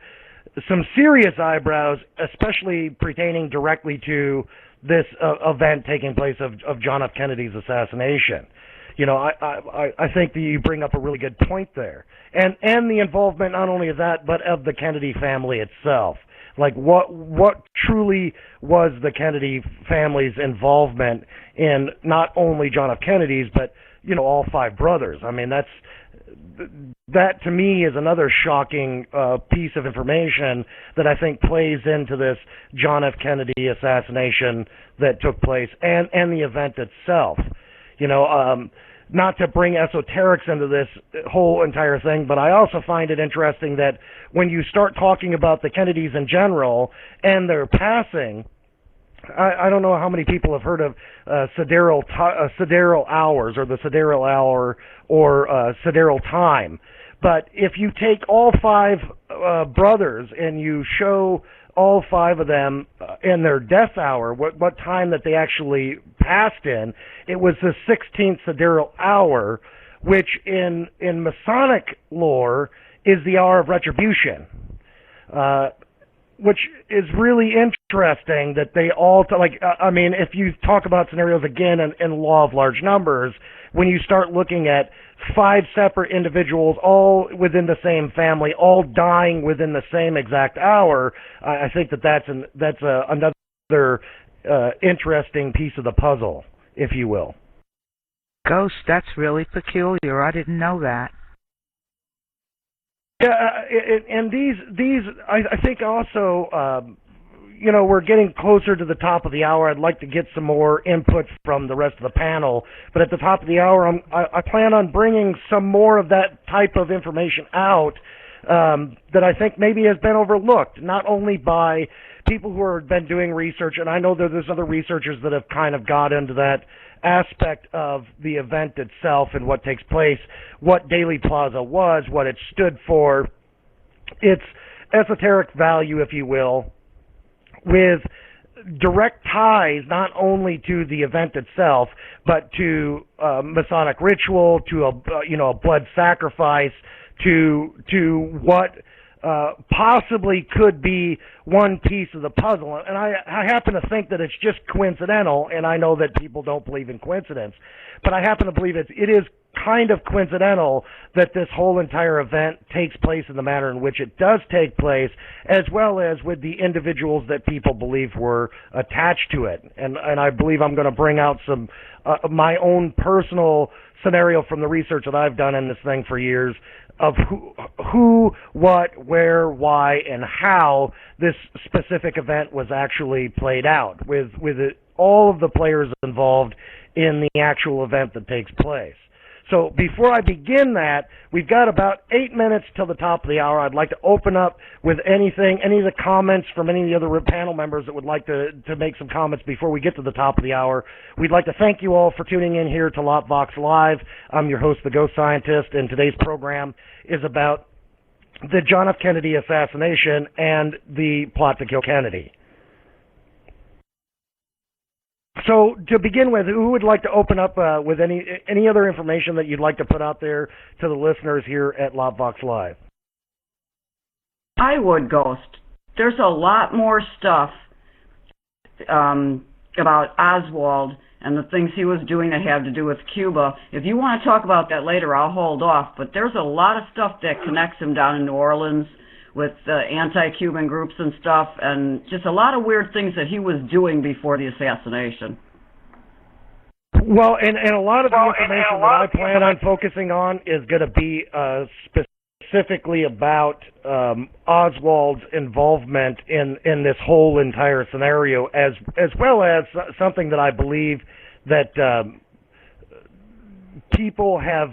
some serious eyebrows, especially pertaining directly to this event taking place of John F. Kennedy's assassination. I think that you bring up a really good point there, and the involvement not only of that, but of the Kennedy family itself. Like what truly was the Kennedy family's involvement in not only John F. Kennedy's, but all 5 brothers. That to me is another shocking piece of information that I think plays into this John F. Kennedy assassination that took place, and the event itself. Not to bring esoterics into this whole entire thing, but I also find it interesting that when you start talking about the Kennedys in general and their passing, I don't know how many people have heard of sidereal hours, or the sidereal hour, or sidereal time. But if you take all 5 brothers and you show all 5 of them in their death hour, what time that they actually passed in, it was the 16th sidereal hour, which in Masonic lore is the hour of retribution, which is really interesting that they all, if you talk about scenarios again in law of large numbers, when you start looking at 5 separate individuals, all within the same family, all dying within the same exact hour, I think that's another interesting piece of the puzzle, if you will. Ghost, that's really peculiar. I didn't know that. Yeah, and these, I think also, we're getting closer to the top of the hour. I'd like to get some more input from the rest of the panel, but at the top of the hour, I plan on bringing some more of that type of information out, that I think maybe has been overlooked, not only by people who have been doing research, and I know that there's other researchers that have kind of got into that aspect of the event itself and what takes place, what Dealey Plaza was, what it stood for, its esoteric value, if you will, with direct ties not only to the event itself, but to Masonic ritual, to a blood sacrifice, to what possibly could be one piece of the puzzle. And I happen to think that it's just coincidental, and I know that people don't believe in coincidence, but I happen to believe it is kind of coincidental that this whole entire event takes place in the manner in which it does take place, as well as with the individuals that people believe were attached to it. And I believe I'm going to bring out some my own personal scenario from the research that I've done in this thing for years of who, what, where, why, and how this specific event was actually played out, with all of the players involved in the actual event that takes place. So before I begin that, we've got about 8 minutes till the top of the hour. I'd like to open up with any of the comments from any of the other panel members that would like to make some comments before we get to the top of the hour. We'd like to thank you all for tuning in here to LOPvox Live. I'm your host, The Ghost Scientist, and today's program is about the John F. Kennedy assassination and the plot to kill Kennedy. So to begin with, who would like to open up with any other information that you'd like to put out there to the listeners here at LOPvox Live? I would, Ghost. There's a lot more stuff about Oswald and the things he was doing that have to do with Cuba. If you want to talk about that later, I'll hold off. But there's a lot of stuff that connects him down in New Orleans with anti-Cuban groups and stuff, and just a lot of weird things that he was doing before the assassination. Well, and a lot of the information that I plan on focusing on is going to be specifically about Oswald's involvement in this whole entire scenario, as well as something that I believe that people have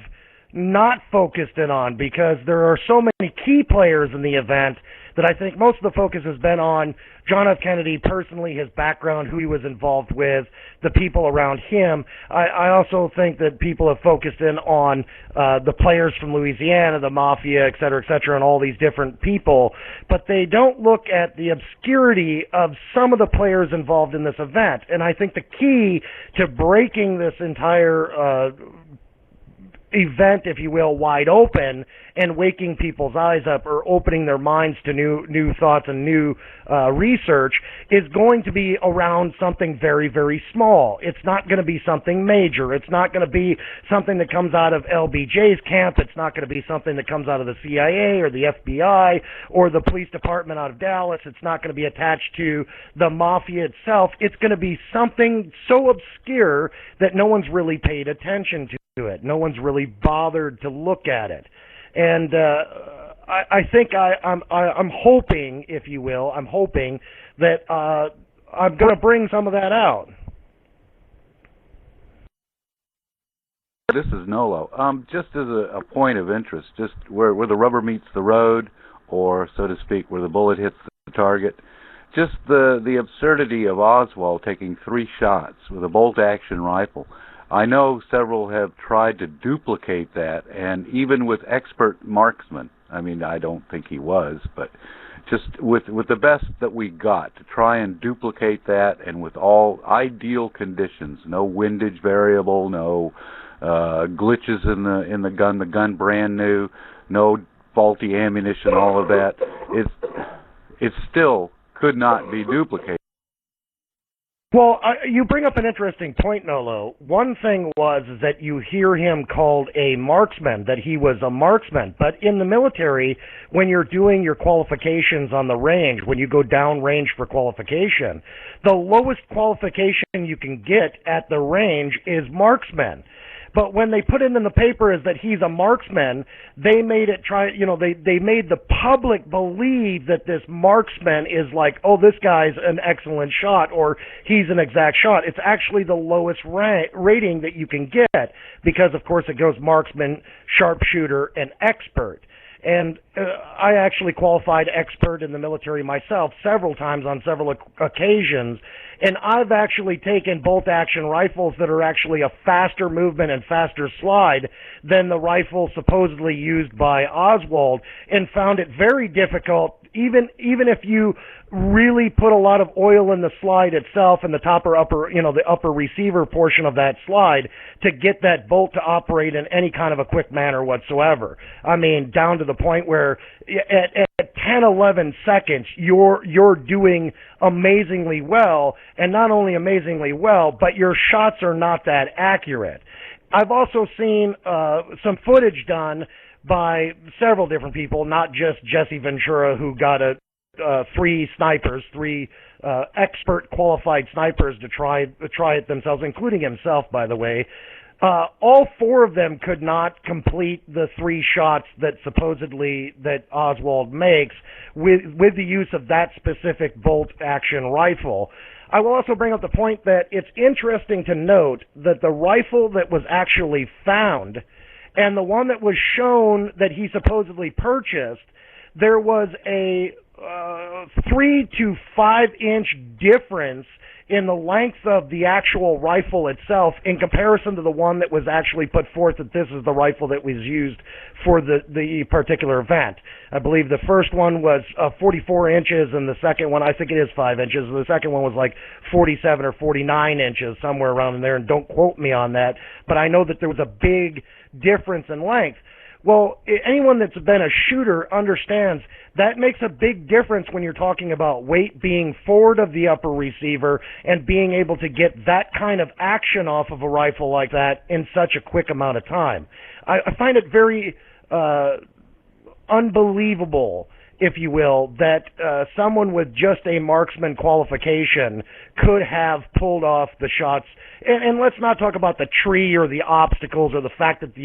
not focused in on, because there are so many key players in the event that I think most of the focus has been on John F. Kennedy personally, his background, who he was involved with, the people around him. I also think that people have focused in on the players from Louisiana, the mafia, et cetera, and all these different people, but they don't look at the obscurity of some of the players involved in this event. And I think the key to breaking this entire event, if you will, wide open and waking people's eyes up, or opening their minds to new thoughts and new research, is going to be around something very, very small. It's not going to be something major. It's not going to be something that comes out of LBJ's camp. It's not going to be something that comes out of the CIA or the FBI or the police department out of Dallas. It's not going to be attached to the mafia itself. It's going to be something so obscure that no one's really paid attention to it. No one's really bothered to look at it. And I think I'm hoping, if you will, I'm hoping that I'm going to bring some of that out. This is Nolo. Just as a point of interest, just where the rubber meets the road, or so to speak, where the bullet hits the target, just the absurdity of Oswald taking 3 shots with a bolt-action rifle. I know several have tried to duplicate that, and even with expert marksmen, I mean, I don't think he was, but just with the best that we got, to try and duplicate that, and with all ideal conditions, no windage variable, no glitches in the gun brand new, no faulty ammunition, all of that, it still could not be duplicated. Well, you bring up an interesting point, Nolo. One thing was that you hear him called a marksman, that he was a marksman. But in the military, when you're doing your qualifications on the range, when you go down range for qualification, the lowest qualification you can get at the range is marksman. But when they put it in the paper is that he's a marksman, they made it they made the public believe that this marksman is like, oh, this guy's an excellent shot, or he's an exact shot. It's actually the lowest rating that you can get, because of course it goes marksman, sharpshooter, and expert. And I actually qualified expert in the military myself several times on several occasions, and I've actually taken bolt-action rifles that are actually a faster movement and faster slide than the rifle supposedly used by Oswald, and found it very difficult, even if you really put a lot of oil in the slide itself and the top or upper, the upper receiver portion of that slide, to get that bolt to operate in any kind of a quick manner whatsoever. I mean, down to the point where at 10, 11 seconds, you're doing amazingly well, and not only amazingly well, but your shots are not that accurate. I've also seen some footage done by several different people, not just Jesse Ventura, who got three expert qualified snipers to try it themselves, including himself, by the way. All four of them could not complete the 3 shots that supposedly that Oswald makes with the use of that specific bolt-action rifle. I will also bring up the point that it's interesting to note that the rifle that was actually found and the one that was shown that he supposedly purchased, there was a 3 to 5 inch difference in the length of the actual rifle itself in comparison to the one that was actually put forth that this is the rifle that was used for the particular event. I believe the first one was 44 inches and the second one, I think it is 5 inches, and the second one was like 47 or 49 inches, somewhere around in there, and don't quote me on that, but I know that there was a big difference in length. Well, anyone that's been a shooter understands that makes a big difference when you're talking about weight being forward of the upper receiver and being able to get that kind of action off of a rifle like that in such a quick amount of time. I find it very unbelievable, if you will, that someone with just a marksman qualification could have pulled off the shots. And let's not talk about the tree or the obstacles or the fact that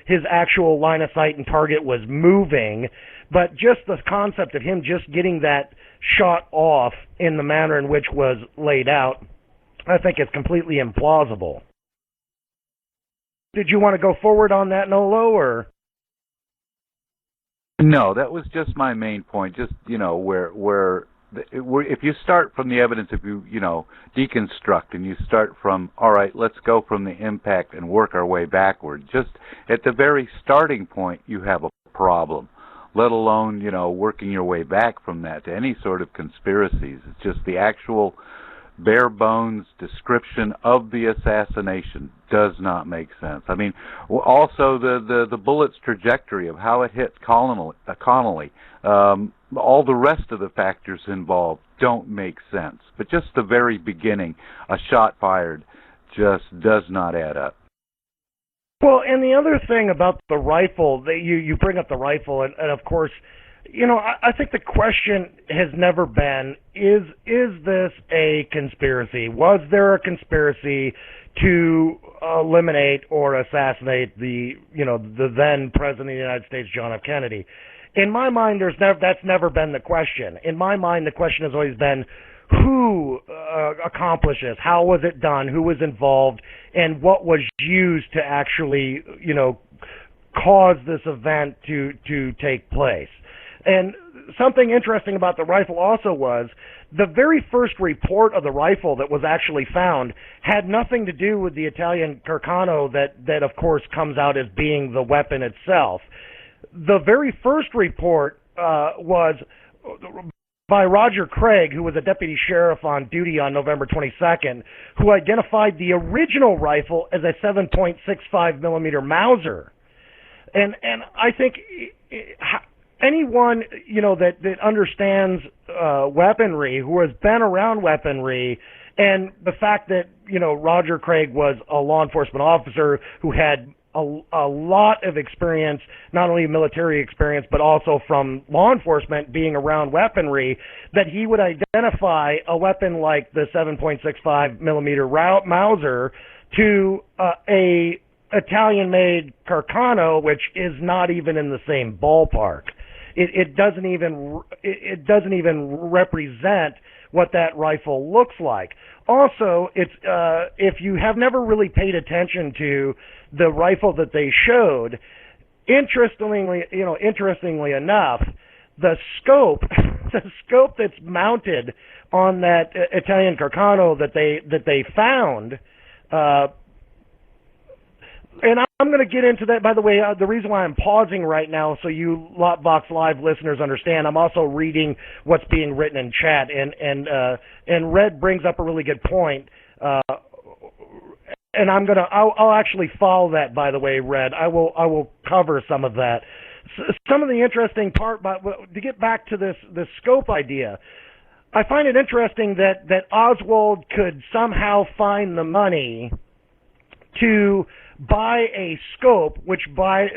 his actual line of sight and target was moving, but just the concept of him just getting that shot off in the manner in which was laid out, I think is completely implausible. Did you want to go forward on that, Nolo, or? No, that was just my main point. Just where if you start from the evidence, if you deconstruct and you start from, all right, let's go from the impact and work our way backward. Just at the very starting point, you have a problem. Let alone working your way back from that to any sort of conspiracies. It's just the actual bare bones description of the assassination does not make sense. I mean, also the bullet's trajectory of how it hit Connolly, all the rest of the factors involved don't make sense. But just the very beginning, a shot fired, just does not add up. Well, and the other thing about the rifle, that you bring up the rifle, and of course, I think the question has never been, is this a conspiracy? Was there a conspiracy to eliminate or assassinate the then President of the United States, John F. Kennedy? In my mind, that's never been the question. In my mind, the question has always been, who accomplished this? How was it done? Who was involved? And what was used to actually, cause this event to take place? And something interesting about the rifle also was the very first report of the rifle that was actually found had nothing to do with the Italian Carcano that of course comes out as being the weapon itself. The very first report was by Roger Craig, who was a deputy sheriff on duty on November 22nd, who identified the original rifle as a 7.65 millimeter Mauser. And I think anyone that understands weaponry, who has been around weaponry, and the fact that Roger Craig was a law enforcement officer who had a lot of experience, not only military experience, but also from law enforcement being around weaponry, that he would identify a weapon like the 7.65 millimeter Mauser to a Italian-made Carcano, which is not even in the same ballpark. It doesn't even represent what that rifle looks like. Also, it's if you have never really paid attention to the rifle that they showed, interestingly enough, the scope, the scope that's mounted on that Italian Carcano that they found, and I'm going to get into that. By the way, the reason why I'm pausing right now, so you LOPvox Live listeners understand, I'm also reading what's being written in chat, and Red brings up a really good point. And I'll actually follow that, by the way, Red. I will cover some of that. Some of the interesting part, but to get back to this scope idea, I find it interesting that Oswald could somehow find the money to buy a scope, which mind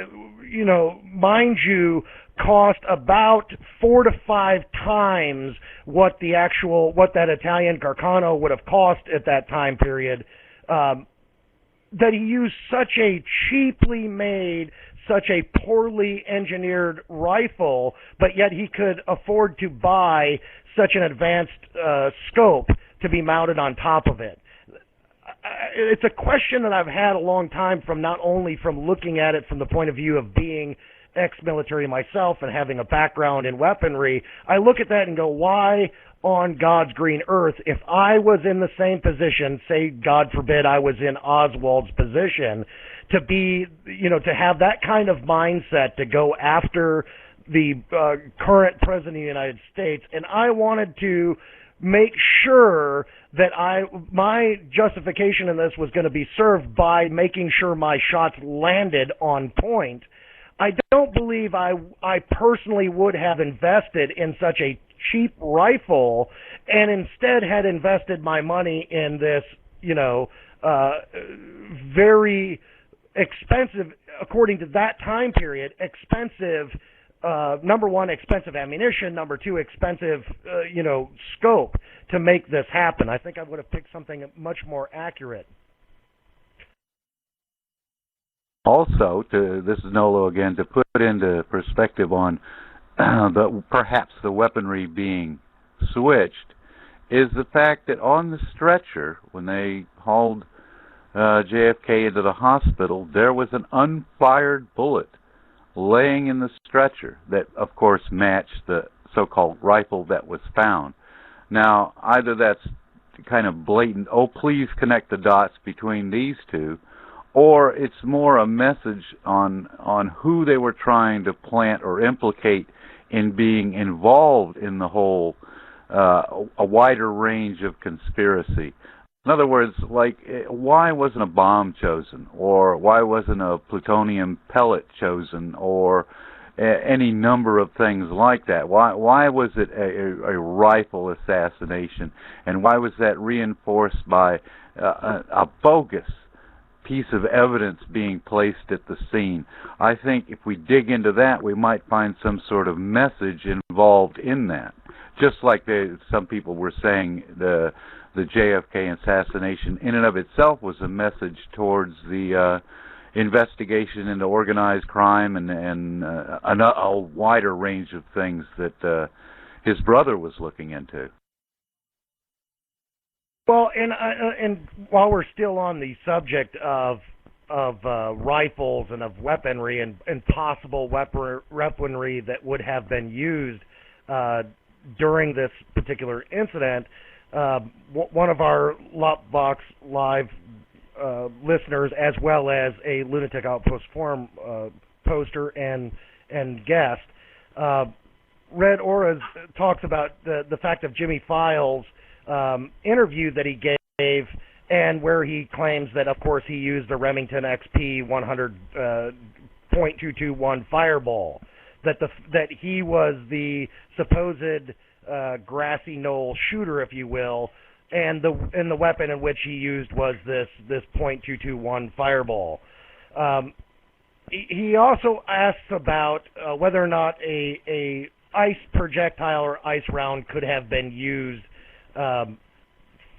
you, cost about 4 to 5 times what that Italian Carcano would have cost at that time period. That he used such a cheaply made, such a poorly engineered rifle, but yet he could afford to buy such an advanced scope to be mounted on top of it. It's a question that I've had a long time, from not only from looking at it from the point of view of being ex-military myself and having a background in weaponry. I look at that and go, why on God's green earth, if I was in the same position, say, God forbid, I was in Oswald's position, to be, to have that kind of mindset to go after the current president of the United States, and I wanted to make sure that my justification in this was going to be served by making sure my shots landed on point. I don't believe I personally would have invested in such a cheap rifle, and instead had invested my money in this, very expensive, according to that time period, expensive, number one, expensive ammunition, number two, expensive, scope to make this happen. I think I would have picked something much more accurate. Also, this is Nolo again, to put into perspective on perhaps the weaponry being switched, is the fact that on the stretcher, when they hauled JFK into the hospital, there was an unfired bullet laying in the stretcher that, of course, matched the so-called rifle that was found. Now, either that's kind of blatant, oh, please connect the dots between these two, or it's more a message on who they were trying to plant or implicate in being involved in the whole, a wider range of conspiracy. In other words, like, why wasn't a bomb chosen? Or why wasn't a plutonium pellet chosen? Or any number of things like that? Why was it a rifle assassination? And why was that reinforced by a bogus piece of evidence being placed at the scene? I think if we dig into that, we might find some sort of message involved in that. Just like some people were saying the JFK assassination in and of itself was a message towards the investigation into organized crime and a wider range of things that his brother was looking into. Well, and while we're still on the subject of rifles and of weaponry and possible weaponry that would have been used during this particular incident, one of our LOPvox Live listeners, as well as a Lunatic Outpost Forum poster and guest, Red Auras talks about the fact of Jimmy Files' interview that he gave, and where he claims that, of course, he used the Remington XP 100.221 Fireball, that he was the supposed grassy knoll shooter, if you will, and the weapon in which he used was this .221 Fireball. He also asks about whether or not a ice projectile or ice round could have been used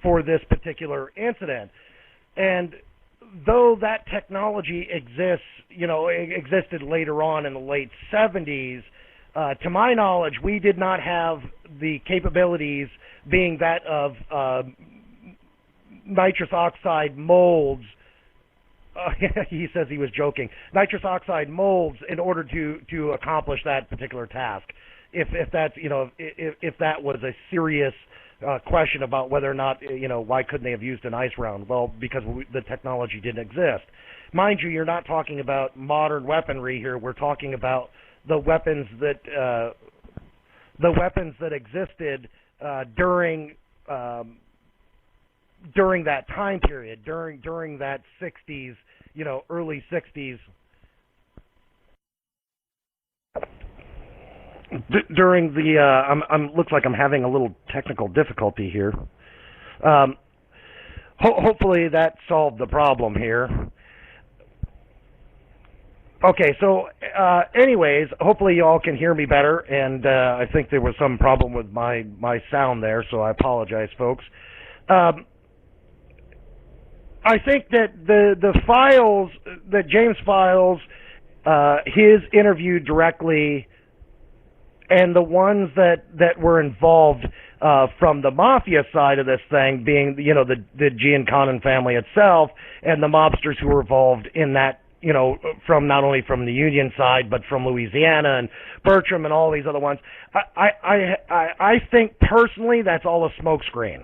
for this particular incident. And though that technology existed later on in the late 70s, to my knowledge, we did not have the capabilities, being that of nitrous oxide molds, he says he was joking. Nitrous oxide molds in order to accomplish that particular task. If that's if that was a serious question about whether or not why couldn't they have used an ice round? Well, because the technology didn't exist. Mind you, you're not talking about modern weaponry here. We're talking about the weapons that existed during that time period, during that 60s, early 60s, during the looks like I'm having a little technical difficulty here. Hopefully that solved the problem here. Okay, so anyways, hopefully you all can hear me better, and I think there was some problem with my sound there, so I apologize, folks. I think that the files, that James files, his interview directly, and the ones that were involved from the mafia side of this thing, being the Gianconin family itself, and the mobsters who were involved in that, from not only from the Union side but from Louisiana and Bertram and all these other ones. I think personally that's all a smokescreen.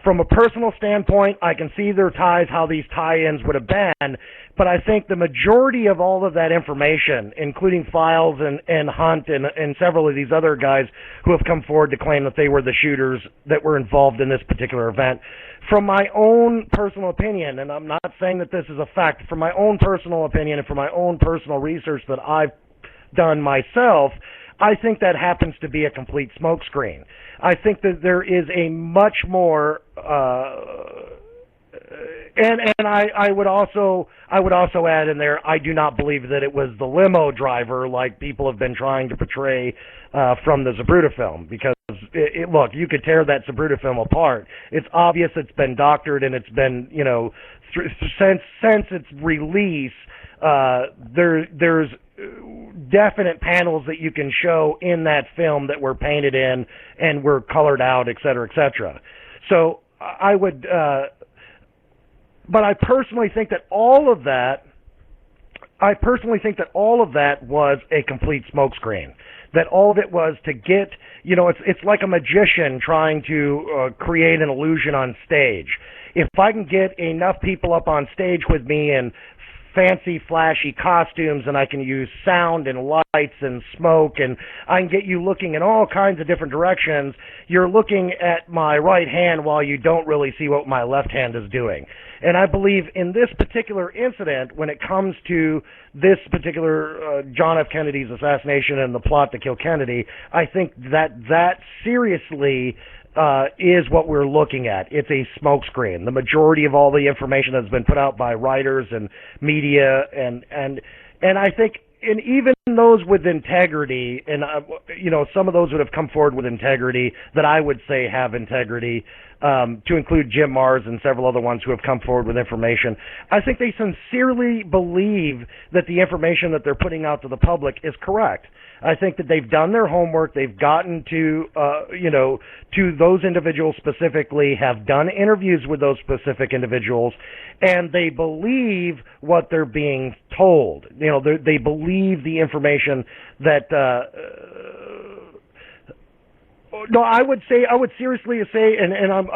From a personal standpoint, I can see their ties, how these tie-ins would have been, but I think the majority of all of that information, including Files and Hunt and several of these other guys who have come forward to claim that they were the shooters that were involved in this particular event, from my own personal opinion, and I'm not saying that this is a fact, from my own personal opinion and from my own personal research that I've done myself, I think that happens to be a complete smokescreen. I think that there is a much more, and I would also add in there, I do not believe that it was the limo driver like people have been trying to portray from the Zapruder film, because look, you could tear that Zapruder film apart. It's obvious it's been doctored, and it's been since its release. There's definite panels that you can show in that film that were painted in and were colored out, et cetera, et cetera. So I would, but I personally think that all of that was a complete smokescreen. That all of it was to get, it's like a magician trying to create an illusion on stage. If I can get enough people up on stage with me and fancy, flashy costumes, and I can use sound and lights and smoke, and I can get you looking in all kinds of different directions. You're looking at my right hand while you don't really see what my left hand is doing. And I believe in this particular incident, when it comes to this particular John F. Kennedy's assassination and the plot to kill Kennedy, I think that seriously is what we're looking at. It's a smokescreen. The majority of all the information that's been put out by writers and media, and I think, and even those with integrity, and some of those would have come forward with integrity that I would say have integrity, to include Jim Mars and several other ones who have come forward with information. I think they sincerely believe that the information that they're putting out to the public is correct. I think that they've done their homework. They've gotten to those individuals specifically, have done interviews with those specific individuals, and they believe what they're being told. They believe the information that. No, I would seriously say, and I'm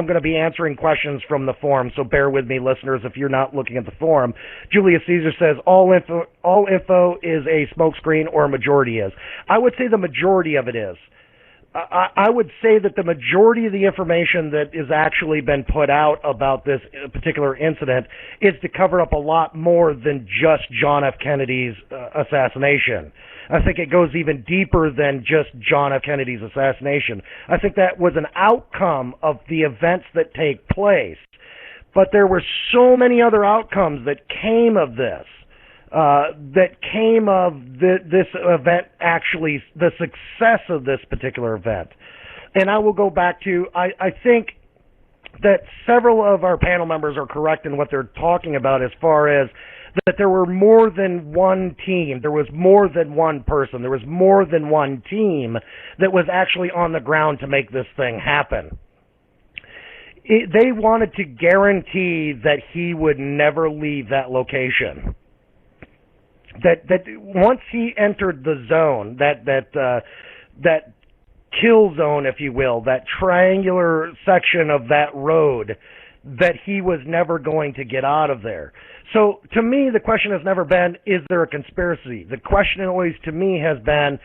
going to be answering questions from the forum, so bear with me, listeners, if you're not looking at the forum. Julius Caesar says all info is a smokescreen, or a majority is. I would say the majority of it is. I would say that the majority of the information that has actually been put out about this particular incident is to cover up a lot more than just John F. Kennedy's assassination. I think it goes even deeper than just John F. Kennedy's assassination. I think that was an outcome of the events that take place. But there were so many other outcomes that came of this, this event, actually, the success of this particular event. And I will go back to, I think that several of our panel members are correct in what they're talking about as far as that there were more than one team, there was more than one person, there was more than one team that was actually on the ground to make this thing happen. they wanted to guarantee that he would never leave that location. That once he entered the zone, that kill zone, if you will, that triangular section of that road, that he was never going to get out of there. So to me, the question has never been, is there a conspiracy? The question always to me has been,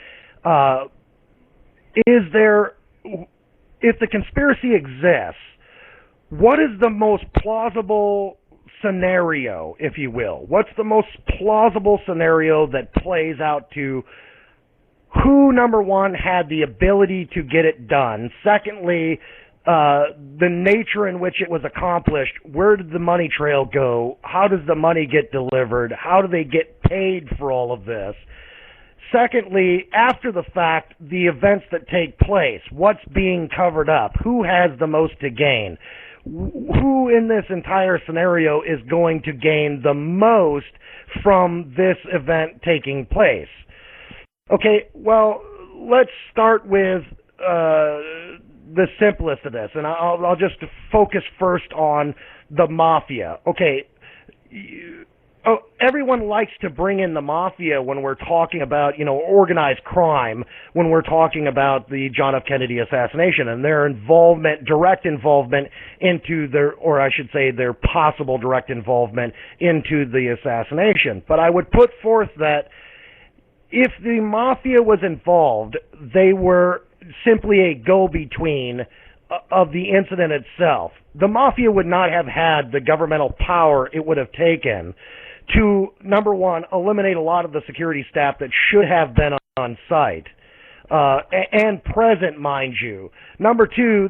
if the conspiracy exists, what is the most plausible scenario, if you will? What's the most plausible scenario that plays out to who, number one, had the ability to get it done? Secondly, the nature in which it was accomplished. Where did the money trail go? How does the money get delivered? How do they get paid for all of this? Secondly, after the fact, the events that take place. What's being covered up? Who has the most to gain? Who in this entire scenario is going to gain the most from this event taking place? Okay, well, let's start with the simplest of this, and I'll just focus first on the mafia. Okay, everyone likes to bring in the mafia when we're talking about, organized crime, when we're talking about the John F. Kennedy assassination and their direct involvement into their possible direct involvement into the assassination. But I would put forth that if the mafia was involved, they were simply a go-between of the incident itself. The mafia would not have had the governmental power it would have taken to, number one, eliminate a lot of the security staff that should have been on site and present, mind you. Number two,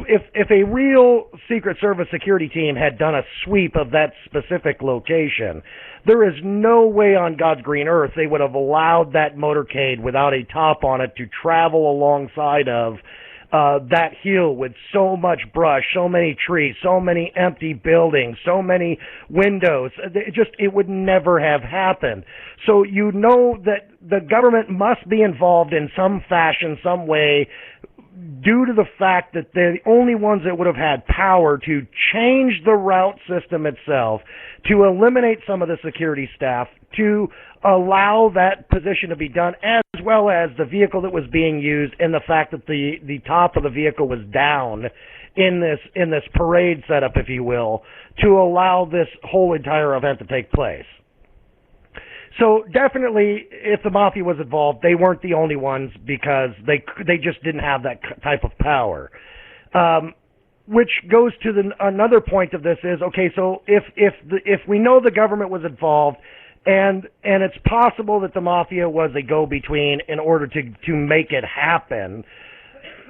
if a real Secret Service security team had done a sweep of that specific location, there is no way on God's green earth they would have allowed that motorcade without a top on it to travel alongside of that hill with so much brush, so many trees, so many empty buildings, so many windows. It would never have happened. So you know that the government must be involved in some fashion, some way, due to the fact that they're the only ones that would have had power to change the route system itself, to eliminate some of the security staff, to allow that position to be done, as well as the vehicle that was being used and the fact that the top of the vehicle was down in this parade setup, if you will, to allow this whole entire event to take place. So definitely, if the mafia was involved, they weren't the only ones because they just didn't have that type of power. Which goes to another point of this is, okay, so if we know the government was involved, and it's possible that the mafia was a go-between in order to make it happen,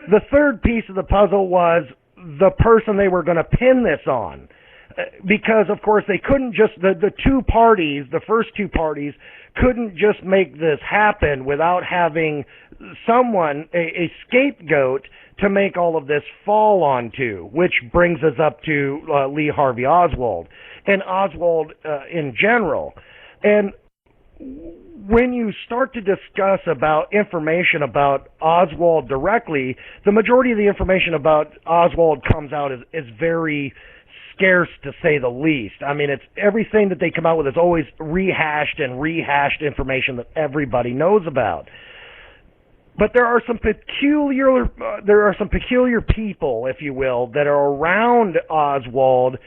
the third piece of the puzzle was the person they were going to pin this on. Because, of course, they couldn't just, the first two parties, couldn't just make this happen without having someone, a scapegoat, to make all of this fall onto, which brings us up to Lee Harvey Oswald, and Oswald in general. And when you start to discuss about information about Oswald directly, the majority of the information about Oswald comes out is very scarce, to say the least. I mean, it's everything that they come out with is always rehashed information that everybody knows about. But there are some peculiar people, if you will, that are around Oswald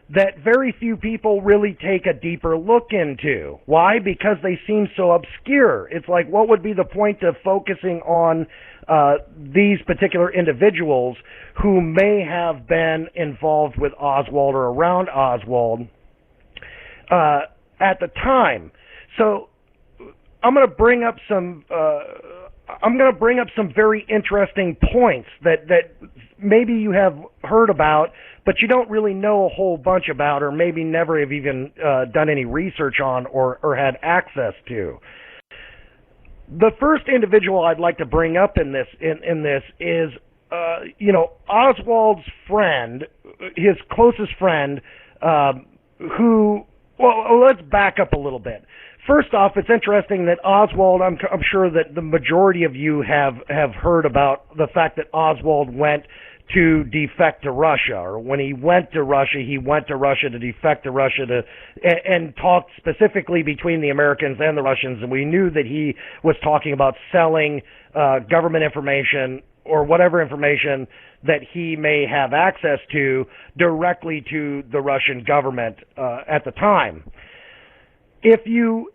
that very few people really take a deeper look into. Why? Because they seem so obscure. It's like, what would be the point of focusing on these particular individuals who may have been involved with Oswald or around Oswald at the time? So I'm going to bring up some very interesting points that maybe you have heard about, but you don't really know a whole bunch about, or maybe never have even done any research on or had access to. The first individual I'd like to bring up in this is Oswald's friend, his closest friend, let's back up a little bit. First off, it's interesting that Oswald, I'm sure that the majority of you have heard about the fact that Oswald went to defect to Russia, or when he went to Russia to defect to Russia and talked specifically between the Americans and the Russians, and we knew that he was talking about selling government information or whatever information that he may have access to directly to the Russian government at the time. If you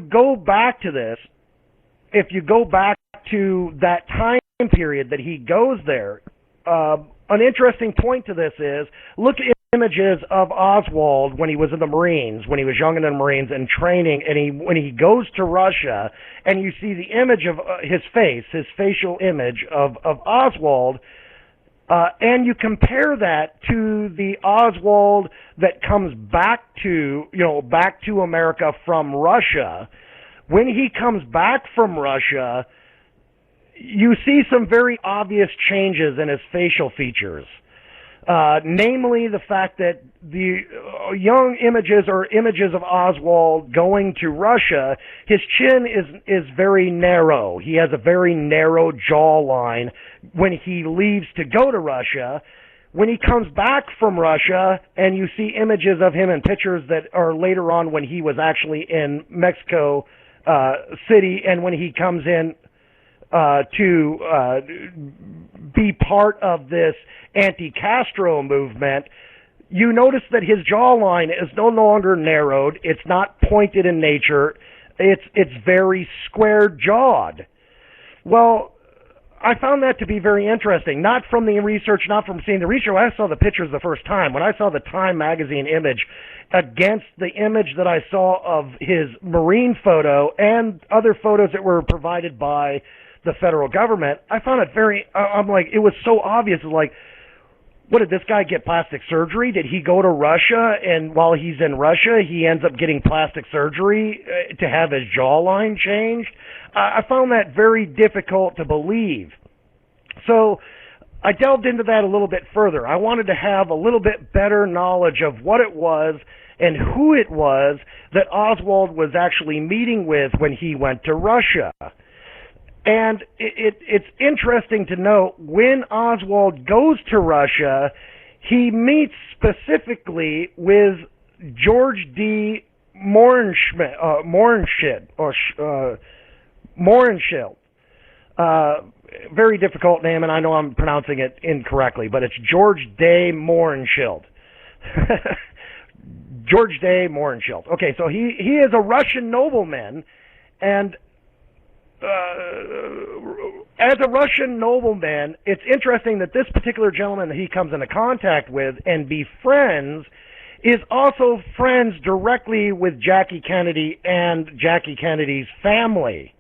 go back to this, if you go back to that time period that he goes there, an interesting point to this is look at images of Oswald when he was in the Marines, when he was young in the Marines and training, and when he goes to Russia, and you see the image of his face, his facial image of Oswald, and you compare that to the Oswald that comes back to America from Russia. When he comes back from Russia, you see some very obvious changes in his facial features. Namely the fact that the young images or images of Oswald going to Russia, his chin is very narrow. He has a very narrow jawline when he leaves to go to Russia. When he comes back from Russia and you see images of him and pictures that are later on when he was actually in Mexico City, and when he comes in to be part of this anti-Castro movement, you notice that his jawline is no longer narrowed. It's not pointed in nature. It's very square-jawed. Well, I found that to be very interesting, not from the research, not from seeing the research. I saw the pictures the first time. When I saw the Time magazine image against the image that I saw of his Marine photo and other photos that were provided by the federal government, I found it I'm like, it was so obvious. Like, what, did this guy get plastic surgery? Did he go to Russia, and while he's in Russia, he ends up getting plastic surgery to have his jawline changed? I found that very difficult to believe. So I delved into that a little bit further. I wanted to have a little bit better knowledge of what it was and who it was that Oswald was actually meeting with when he went to Russia. And it's interesting to note, when Oswald goes to Russia, he meets specifically with George D. Mohrenschildt. Very difficult name, and I know I'm pronouncing it incorrectly, but it's George D. Mohrenschildt. George D. Mohrenschildt. Okay, so he is a Russian nobleman, and as a Russian nobleman, it's interesting that this particular gentleman that he comes into contact with and befriends is also friends directly with Jackie Kennedy and Jackie Kennedy's family.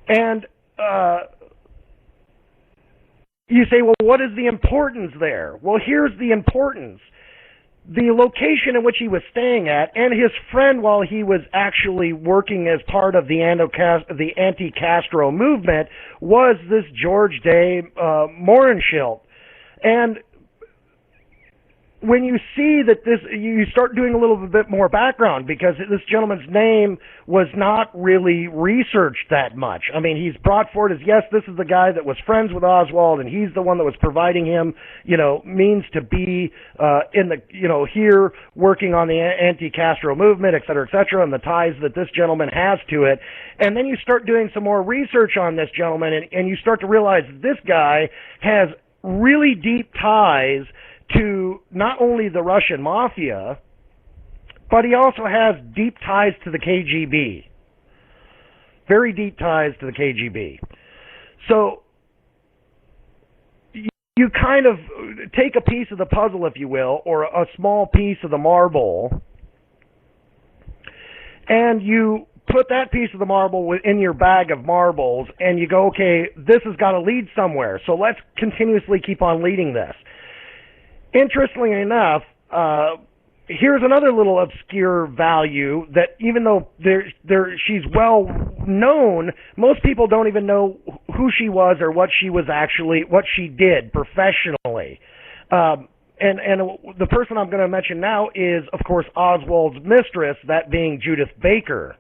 And you say, well, what is the importance there? Well, here's the importance. The location in which he was staying at, and his friend while he was actually working as part of the anti-Castro movement, was this George D. Mohrenschildt. And when you see that you start doing a little bit more background, because this gentleman's name was not really researched that much. I mean, he's brought forward as, yes, this is the guy that was friends with Oswald, and he's the one that was providing him, means to be here working on the anti-Castro movement, et cetera, and the ties that this gentleman has to it. And then you start doing some more research on this gentleman, and you start to realize this guy has really deep ties to not only the Russian mafia, but he also has deep ties to the KGB. Very deep ties to the KGB. So you kind of take a piece of the puzzle, if you will, or a small piece of the marble, and you put that piece of the marble in your bag of marbles, and you go, okay, this has got to lead somewhere, so let's continuously keep on leading this. Interestingly enough, here's another little obscure value that, even though she's well known, most people don't even know who she was or what she did professionally. And the person I'm going to mention now is, of course, Oswald's mistress, that being Judith Baker.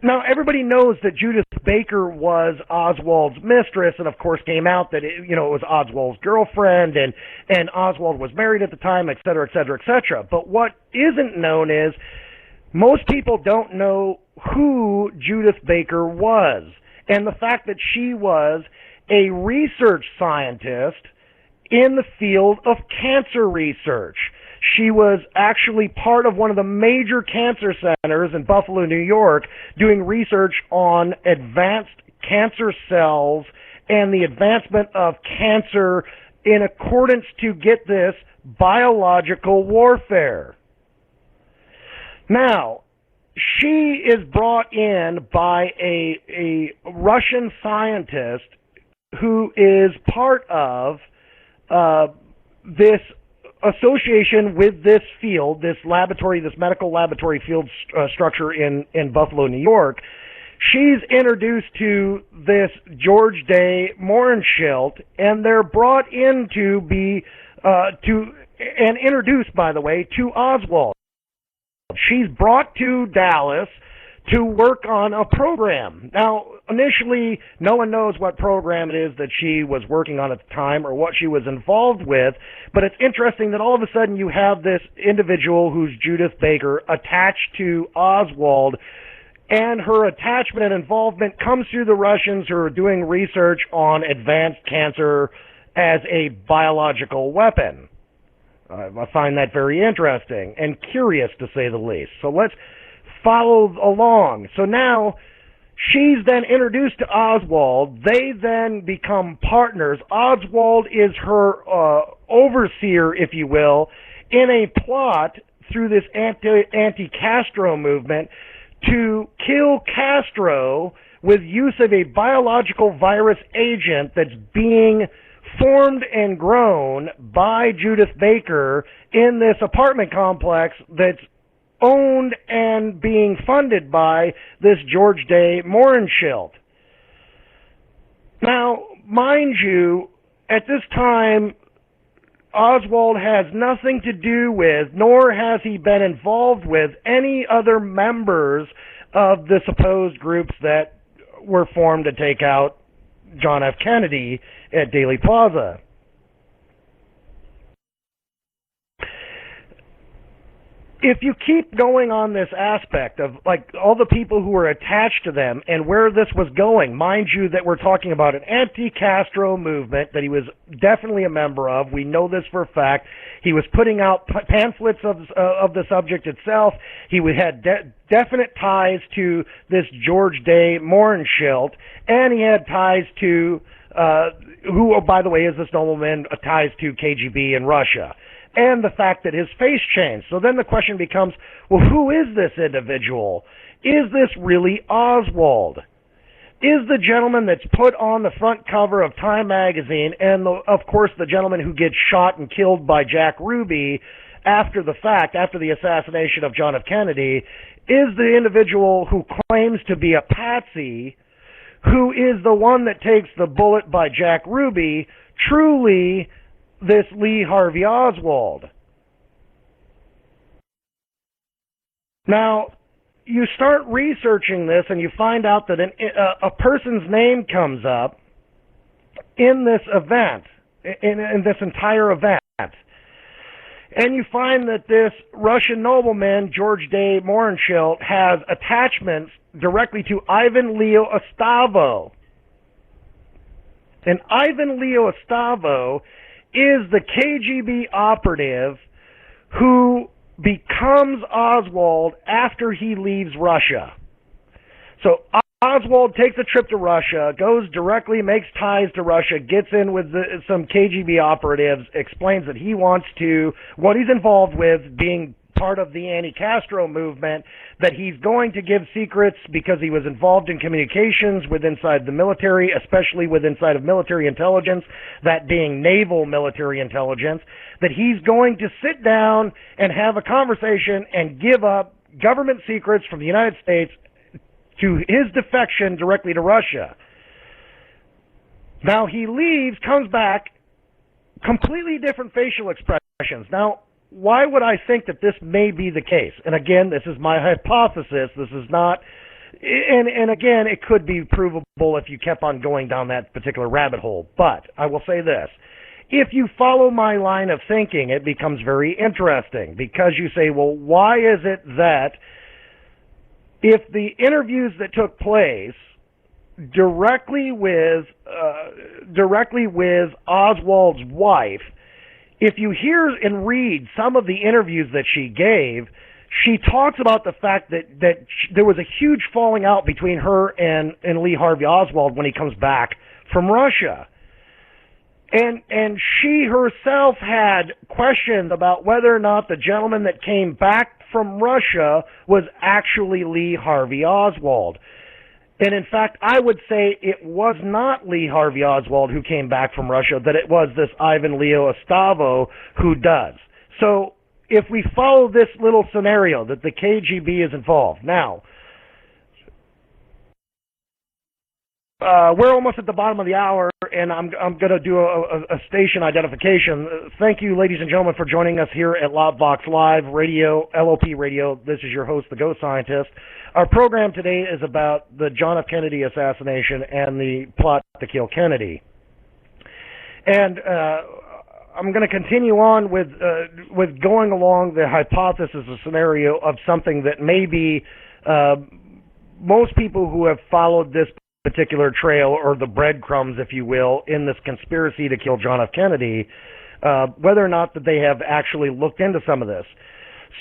Now, everybody knows that Judith Baker was Oswald's mistress, and of course came out that it was Oswald's girlfriend, and Oswald was married at the time, et cetera, et cetera, et cetera. But what isn't known is most people don't know who Judith Baker was, and the fact that she was a research scientist in the field of cancer research. She was actually part of one of the major cancer centers in Buffalo, New York, doing research on advanced cancer cells and the advancement of cancer in accordance to, get this, biological warfare. Now, she is brought in by a Russian scientist who is part of this association with this field, this laboratory, this medical laboratory field structure in Buffalo, New York. She's introduced to this George Day Mohrenschildt, and they're brought in to be and introduced, by the way, to Oswald. She's brought to Dallas to work on a program. Now, initially, no one knows what program it is that she was working on at the time or what she was involved with, but it's interesting that all of a sudden you have this individual who's Judith Baker attached to Oswald, and her attachment and involvement comes through the Russians who are doing research on advanced cancer as a biological weapon. I find that very interesting and curious, to say the least. So let's follow along. So now she's then introduced to Oswald. They then become partners. Oswald is her overseer, if you will, in a plot through this anti-Castro movement to kill Castro with use of a biological virus agent that's being formed and grown by Judith Baker in this apartment complex that's owned and being funded by this George Day Mohrenschildt. Now, mind you, at this time, Oswald has nothing to do with, nor has he been involved with, any other members of the supposed groups that were formed to take out John F. Kennedy at Dealey Plaza. If you keep going on this aspect of, like, all the people who were attached to them and where this was going, mind you that we're talking about an anti-Castro movement that he was definitely a member of. We know this for a fact. He was putting out pamphlets of the subject itself. He had definite ties to this George Day Mohrenschildt, and he had ties to, who, by the way, is this nobleman, ties to KGB in Russia. And the fact that his face changed. So then the question becomes, well, who is this individual? Is this really Oswald? Is the gentleman that's put on the front cover of Time magazine, and of course the gentleman who gets shot and killed by Jack Ruby after the fact, after the assassination of John F. Kennedy, is the individual who claims to be a patsy, who is the one that takes the bullet by Jack Ruby, truly this Lee Harvey Oswald? Now, you start researching this and you find out that a person's name comes up in this event, in this entire event. And you find that this Russian nobleman, George Day Mohrenschildt, has attachments directly to Ivan Leo Ostavo. And Ivan Leo Ostavo is the KGB operative who becomes Oswald after he leaves Russia. So Oswald takes a trip to Russia, goes directly, makes ties to Russia, gets in with some KGB operatives, explains that he wants to, what he's involved with, being part of the anti-Castro movement, that he's going to give secrets because he was involved in communications with inside the military, especially with inside of military intelligence, that being naval military intelligence, that he's going to sit down and have a conversation and give up government secrets from the United States to his defection directly to Russia. Now he leaves, comes back, completely different facial expressions. Now, why would I think that this may be the case? And again, this is my hypothesis. This is not And again, it could be provable if you kept on going down that particular rabbit hole. But I will say this. If you follow my line of thinking, it becomes very interesting because you say, well, why is it that if the interviews that took place directly with Oswald's wife, if you hear and read some of the interviews that she gave, she talks about the fact that there was a huge falling out between her and Lee Harvey Oswald when he comes back from Russia. And she herself had questions about whether or not the gentleman that came back from Russia was actually Lee Harvey Oswald. And in fact, I would say it was not Lee Harvey Oswald who came back from Russia, that it was this Ivan Leo Estavo who does. So if we follow this little scenario that the KGB is involved. Now, we're almost at the bottom of the hour, and I'm going to do a station identification. Thank you, ladies and gentlemen, for joining us here at LOPvox Live Radio, LOP Radio. This is your host, the Ghost Scientist. Our program today is about the John F. Kennedy assassination and the plot to kill Kennedy. And I'm going to continue on with going along the hypothesis or scenario of something that maybe most people who have followed this particular trail, or the breadcrumbs, if you will, in this conspiracy to kill John F. Kennedy, whether or not that they have actually looked into some of this.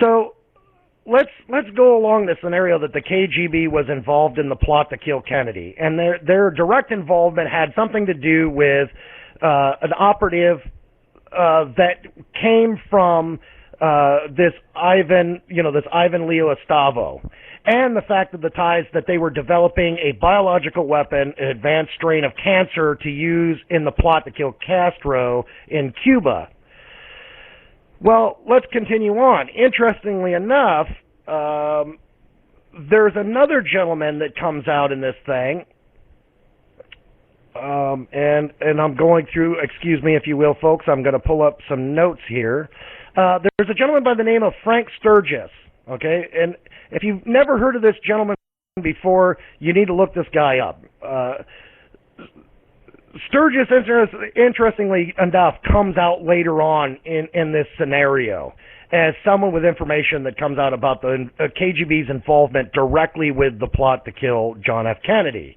So let's go along the scenario that the KGB was involved in the plot to kill Kennedy, and their direct involvement had something to do with an operative that came from this Ivan Leo Estavo, and the fact of the ties that they were developing a biological weapon, an advanced strain of cancer to use in the plot to kill Castro in Cuba. Well, let's continue on. Interestingly enough, there's another gentleman that comes out in this thing, and I'm going through, excuse me if you will, folks, I'm going to pull up some notes here. There's a gentleman by the name of Frank Sturgis, okay? And if you've never heard of this gentleman before, you need to look this guy up. Sturgis, interestingly enough, comes out later on in this scenario as someone with information that comes out about the KGB's involvement directly with the plot to kill John F. Kennedy.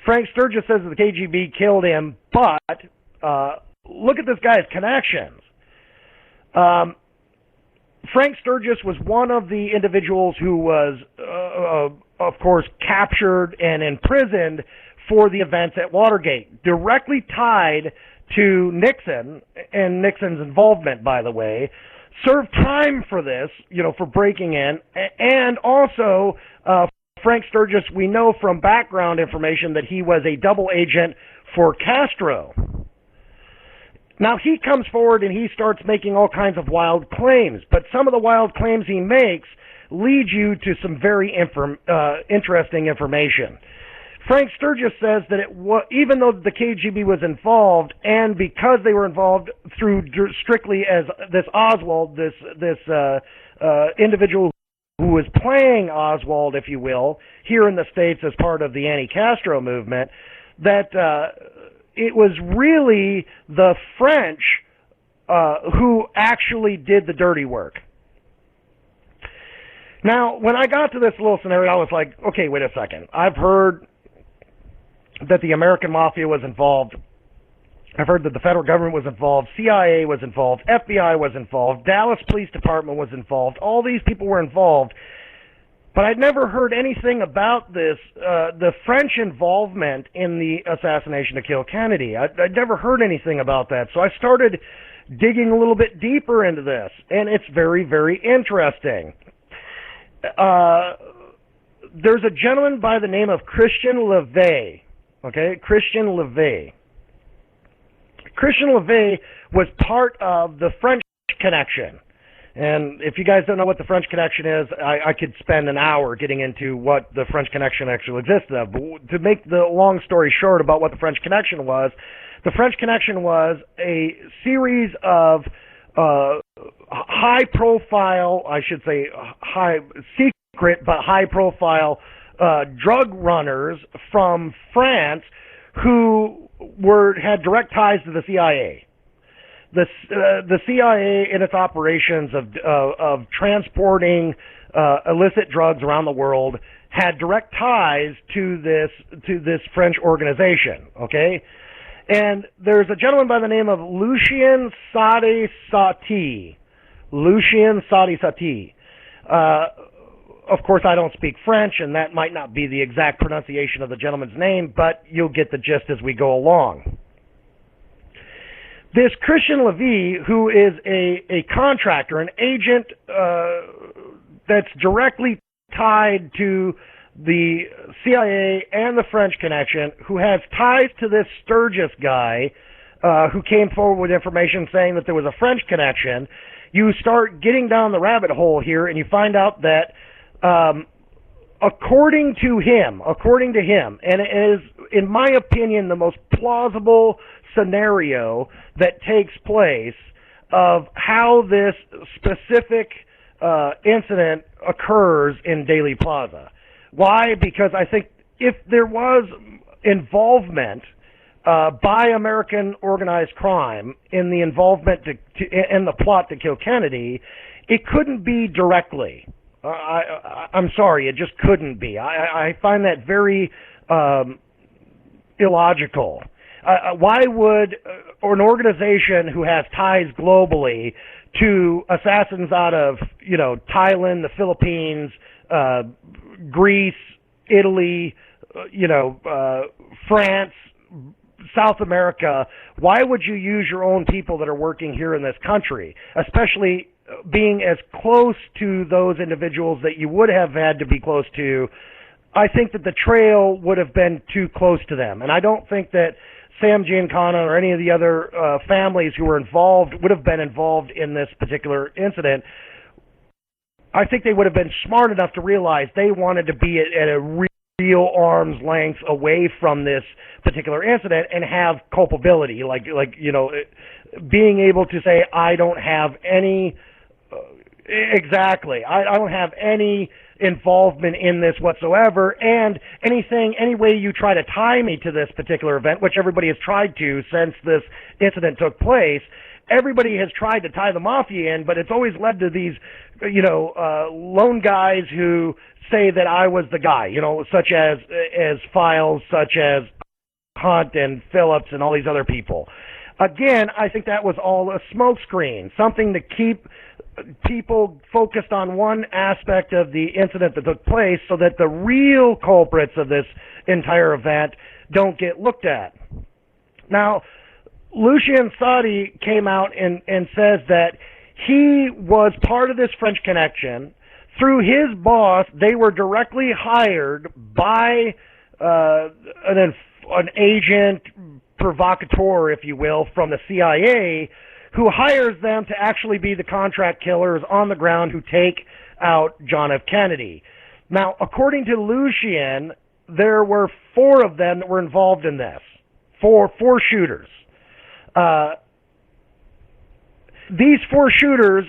Frank Sturgis says that the KGB killed him, but look at this guy's connections. Frank Sturgis was one of the individuals who was, of course, captured and imprisoned for the events at Watergate, directly tied to Nixon and Nixon's involvement, by the way, served time for this, for breaking in, and also Frank Sturgis, we know from background information that he was a double agent for Castro. Now, he comes forward and he starts making all kinds of wild claims, but some of the wild claims he makes lead you to some very interesting information. Frank Sturgis says that even though the KGB was involved, and because they were involved through strictly as this Oswald, this individual who was playing Oswald, if you will, here in the States as part of the anti-Castro movement, that it was really the French who actually did the dirty work. Now, when I got to this little scenario, I was like, okay, wait a second. I've heard that the American Mafia was involved. I've heard that the federal government was involved, CIA was involved, FBI was involved, Dallas Police Department was involved. All these people were involved. But I'd never heard anything about this, the French involvement in the assassination to kill Kennedy. I'd never heard anything about that. So I started digging a little bit deeper into this, and it's very, very interesting. There's a gentleman by the name of Christian Levay, okay? Christian Levay. Christian Levay was part of the French Connection. And if you guys don't know what the French Connection is, I could spend an hour getting into what the French Connection actually existed of. But to make the long story short about what the French Connection was, the French Connection was a series of high-profile, I should say secret but high-profile drug runners from France who had direct ties to the CIA. The CIA in its operations of transporting illicit drugs around the world had direct ties to this French organization. Okay, and there's a gentleman by the name of Lucien Sadi Satie. Lucien Sadi Satie. Of course, I don't speak French, and that might not be the exact pronunciation of the gentleman's name, but you'll get the gist as we go along. This Christian Levy, who is a contractor, an agent that's directly tied to the CIA and the French connection, who has ties to this Sturgis guy who came forward with information saying that there was a French connection, you start getting down the rabbit hole here, and you find out that according to him, and it is, in my opinion, the most plausible scenario that takes place of how this specific incident occurs in Dealey Plaza. Why? Because I think if there was involvement by American organized crime in the involvement in the plot to kill Kennedy, it couldn't be directly. I'm sorry, it just couldn't be. I find that very illogical. Why would an organization who has ties globally to assassins out of, Thailand, the Philippines, Greece, Italy, France, South America, why would you use your own people that are working here in this country, especially being as close to those individuals that you would have had to be close to? I think that the trail would have been too close to them, and I don't think that Sam Giancana or any of the other families who were involved would have been involved in this particular incident. I think they would have been smart enough to realize they wanted to be at a real arm's length away from this particular incident and have culpability, being able to say, I don't have any, I don't have any involvement in this whatsoever, and any way you try to tie me to this particular event, which everybody has tried to since this incident took place, everybody has tried to tie the mafia in, but it's always led to these, lone guys who say that I was the guy, such as Files, such as Hunt and Phillips and all these other people. Again, I think that was all a smokescreen, something to keep people focused on one aspect of the incident that took place so that the real culprits of this entire event don't get looked at. Now, Lucien Sadi came out and says that he was part of this French connection. Through his boss, they were directly hired by an agent provocateur, if you will, from the CIA, who hires them to actually be the contract killers on the ground who take out John F. Kennedy. Now, according to Lucien, there were 4 of them that were involved in this. Four shooters. These 4 shooters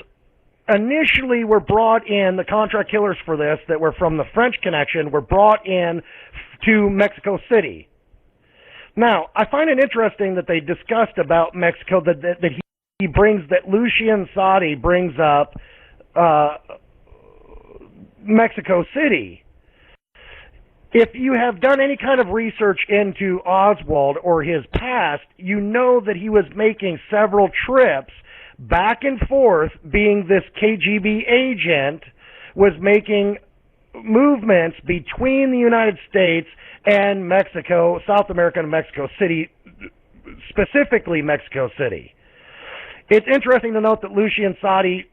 initially were brought in, the contract killers for this, that were from the French connection, were brought in to Mexico City. Now, I find it interesting that they discussed about Mexico, that he brings, that Lucien Sadi brings up Mexico City. If you have done any kind of research into Oswald or his past, you know that he was making several trips back and forth, being this KGB agent, was making movements between the United States and Mexico, South America and Mexico City, specifically Mexico City. It's interesting to note that Lucien Sadi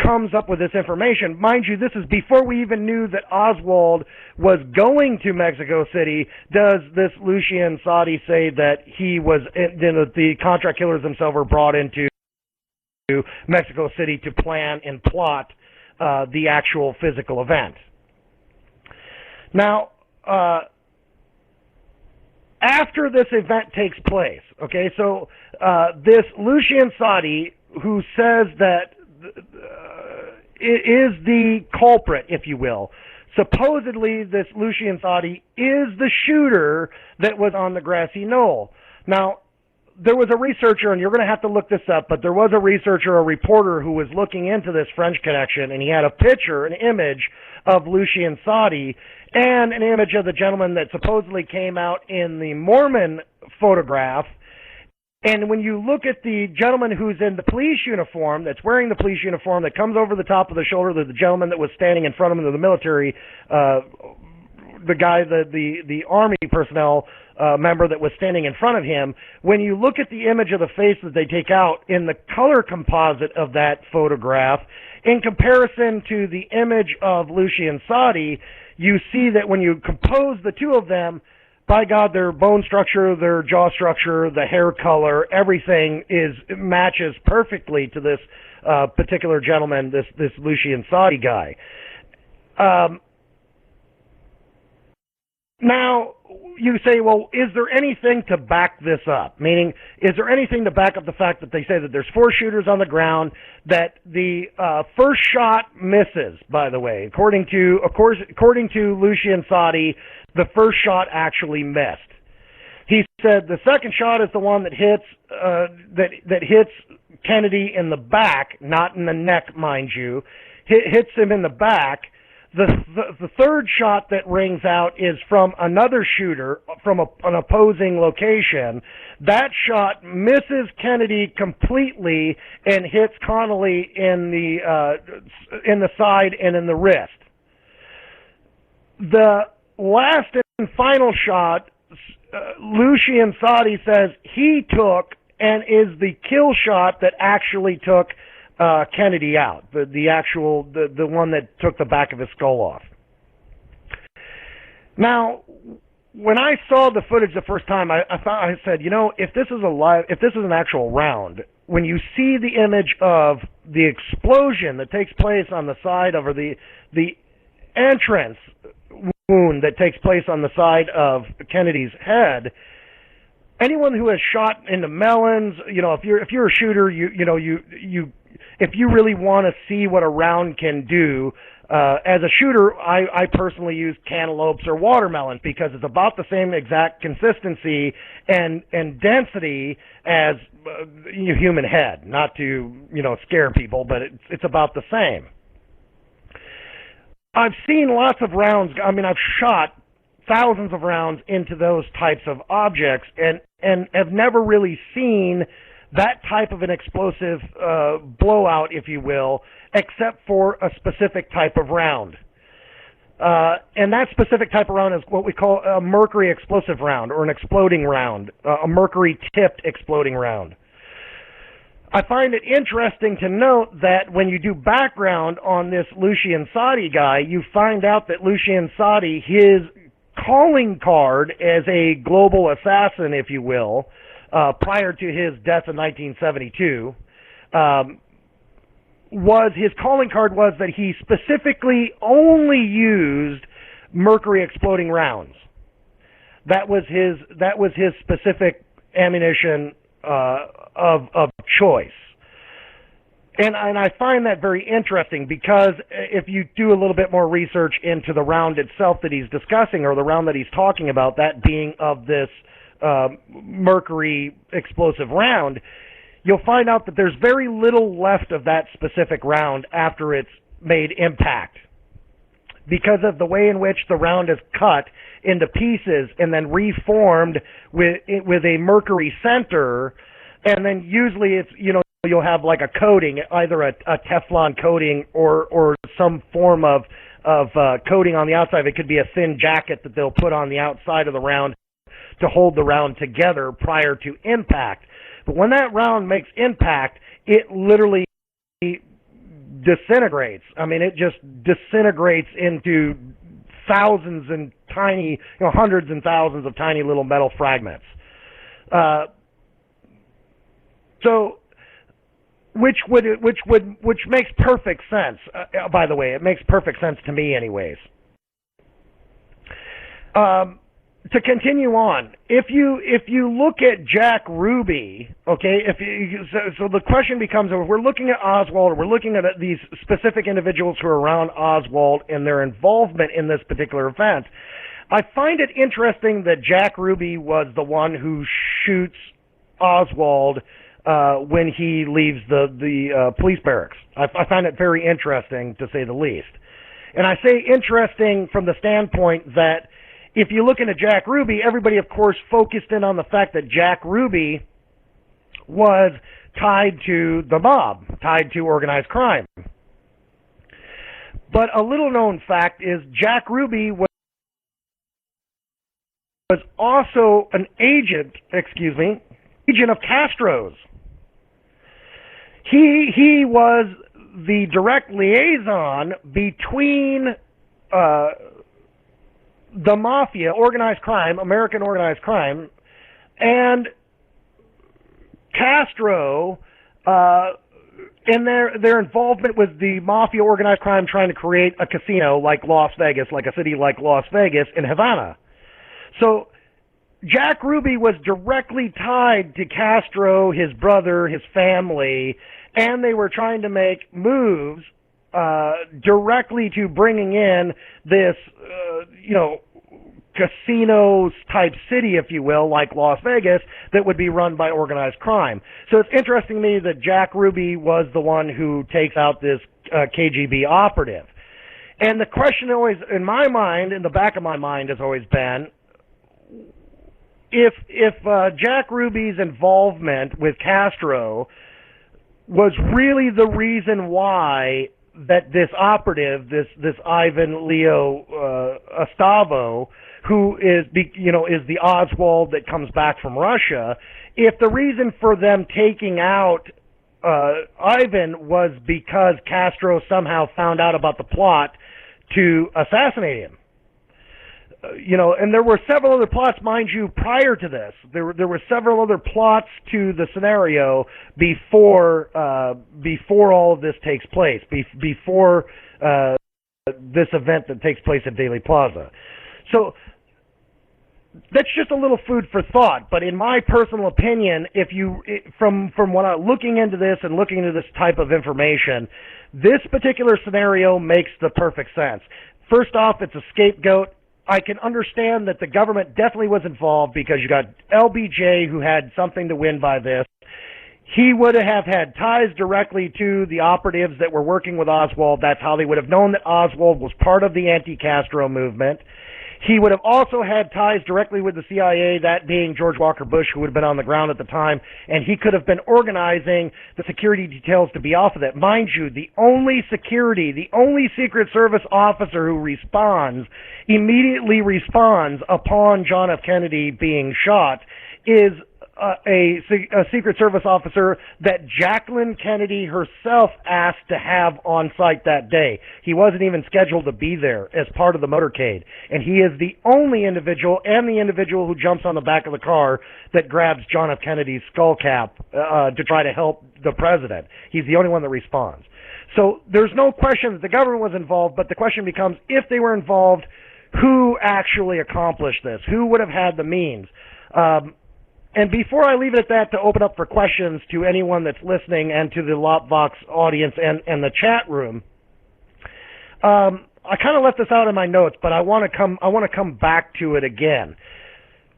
comes up with this information. Mind you, this is before we even knew that Oswald was going to Mexico City. Does this Lucien Sadi say that he was, the contract killers themselves were brought into Mexico City to plan and plot the actual physical event? Now, after this event takes place, okay, so this Lucien Sadi, who says that it is the culprit, if you will, supposedly this Lucian Sadi is the shooter that was on the grassy knoll. Now, there was a researcher, and you're going to have to look this up, but there was a researcher, a reporter, who was looking into this French connection, and he had a picture, an image of Lucian Sadi, and an image of the gentleman that supposedly came out in the Mormon photograph. And when you look at the gentleman who's in the police uniform, that's wearing the police uniform, that comes over the top of the shoulder, the gentleman that was standing in front of him in the military, the guy, the Army personnel member that was standing in front of him, when you look at the image of the face that they take out in the color composite of that photograph, in comparison to the image of Lucian Sadi, you see that when you compose the two of them, by God, their bone structure, their jaw structure, the hair color, everything matches perfectly to this particular gentleman, this Lucian Sadi guy. Now, you say, well, is there anything to back this up? Meaning, is there anything to back up the fact that they say that there's 4 shooters on the ground, that the first shot misses, by the way. According to Lucian Sadi, the first shot actually missed. He said the second shot is the one that hits that hits Kennedy in the back, not in the neck, mind you. Hits him in the back. The third shot that rings out is from another shooter from an opposing location. That shot misses Kennedy completely and hits Connolly in the side and in the wrist. The last and final shot, Lucian Sadi says he took and is the kill shot that actually took Kennedy out, the one that took the back of his skull off. Now, when I saw the footage the first time, I said, if this is an actual round, when you see the image of the explosion that takes place on the side of, or the entrance wound that takes place on the side of Kennedy's head, anyone who has shot into melons, if you're a shooter, if you really want to see what a round can do, as a shooter, I personally use cantaloupes or watermelons because it's about the same exact consistency and density as human head. Not to scare people, but it's about the same. I've seen lots of rounds. I mean, I've shot thousands of rounds into those types of objects, and have never really seen that type of an explosive blowout, if you will, except for a specific type of round. And that specific type of round is what we call a mercury explosive round, or an exploding round, a mercury-tipped exploding round. I find it interesting to note that when you do background on this Lucian Sadi guy, you find out that Lucian Sadi, his calling card as a global assassin, if you will, prior to his death in 1972, his calling card was that he specifically only used mercury exploding rounds. That was his specific ammunition of choice. And I find that very interesting, because if you do a little bit more research into the round itself that he's discussing, or the round that he's talking about, that being of this mercury explosive round, you'll find out that there's very little left of that specific round after it's made impact, because of the way in which the round is cut into pieces and then reformed with a mercury center, and then usually it's you'll have like a coating, either a Teflon coating or some form of coating on the outside. It could be a thin jacket that they'll put on the outside of the round to hold the round together prior to impact. But when that round makes impact, it literally disintegrates. I mean, it just disintegrates into thousands and tiny, hundreds and thousands of tiny little metal fragments. Which makes perfect sense. By the way, it makes perfect sense to me, anyways. to continue on, if you look at Jack Ruby, okay, so the question becomes, if we're looking at Oswald, or we're looking at these specific individuals who are around Oswald and their involvement in this particular event, I find it interesting that Jack Ruby was the one who shoots Oswald when he leaves the police barracks. I find it very interesting, to say the least. And I say interesting from the standpoint that if you look into Jack Ruby, everybody, of course, focused in on the fact that Jack Ruby was tied to the mob, tied to organized crime. But a little-known fact is Jack Ruby was also an agent of Castro's. He was the direct liaison between the mafia, organized crime, American organized crime, and Castro, and their involvement with the mafia, organized crime, trying to create a casino like Las Vegas, like a city like Las Vegas in Havana. So Jack Ruby was directly tied to Castro, his brother, his family, and they were trying to make moves directly to bringing in this, casino-type city, if you will, like Las Vegas, that would be run by organized crime. So it's interesting to me that Jack Ruby was the one who takes out this KGB operative. And the question always, in my mind, in the back of my mind, has always been, if Jack Ruby's involvement with Castro was really the reason why that this operative, this Ivan Leo Estavo, who is the Oswald that comes back from Russia, if the reason for them taking out Ivan was because Castro somehow found out about the plot to assassinate him. And there were several other plots, mind you, prior to this. There were several other plots to the scenario before all of this takes place, before this event that takes place at Dealey Plaza. So that's just a little food for thought. But in my personal opinion, from what I'm looking into this and looking into this type of information, this particular scenario makes the perfect sense. First off, it's a scapegoat. I can understand that the government definitely was involved because you got LBJ, who had something to win by this. He would have had ties directly to the operatives that were working with Oswald. That's how they would have known that Oswald was part of the anti-Castro movement. He would have also had ties directly with the CIA, that being George Walker Bush, who would have been on the ground at the time, and he could have been organizing the security details to be off of that. Mind you, the only Secret Service officer who immediately responds upon John F. Kennedy being shot is a Secret Service officer that Jacqueline Kennedy herself asked to have on site that day. He wasn't even scheduled to be there as part of the motorcade. And he is the only individual, and the individual who jumps on the back of the car, that grabs John F. Kennedy's skull cap to try to help the president. He's the only one that responds. So there's no question that the government was involved, but the question becomes, if they were involved, who actually accomplished this? Who would have had the means? And before I leave it at that, to open up for questions to anyone that's listening and to the LOPvox audience and the chat room, I kind of left this out in my notes, but I want to come back to it again,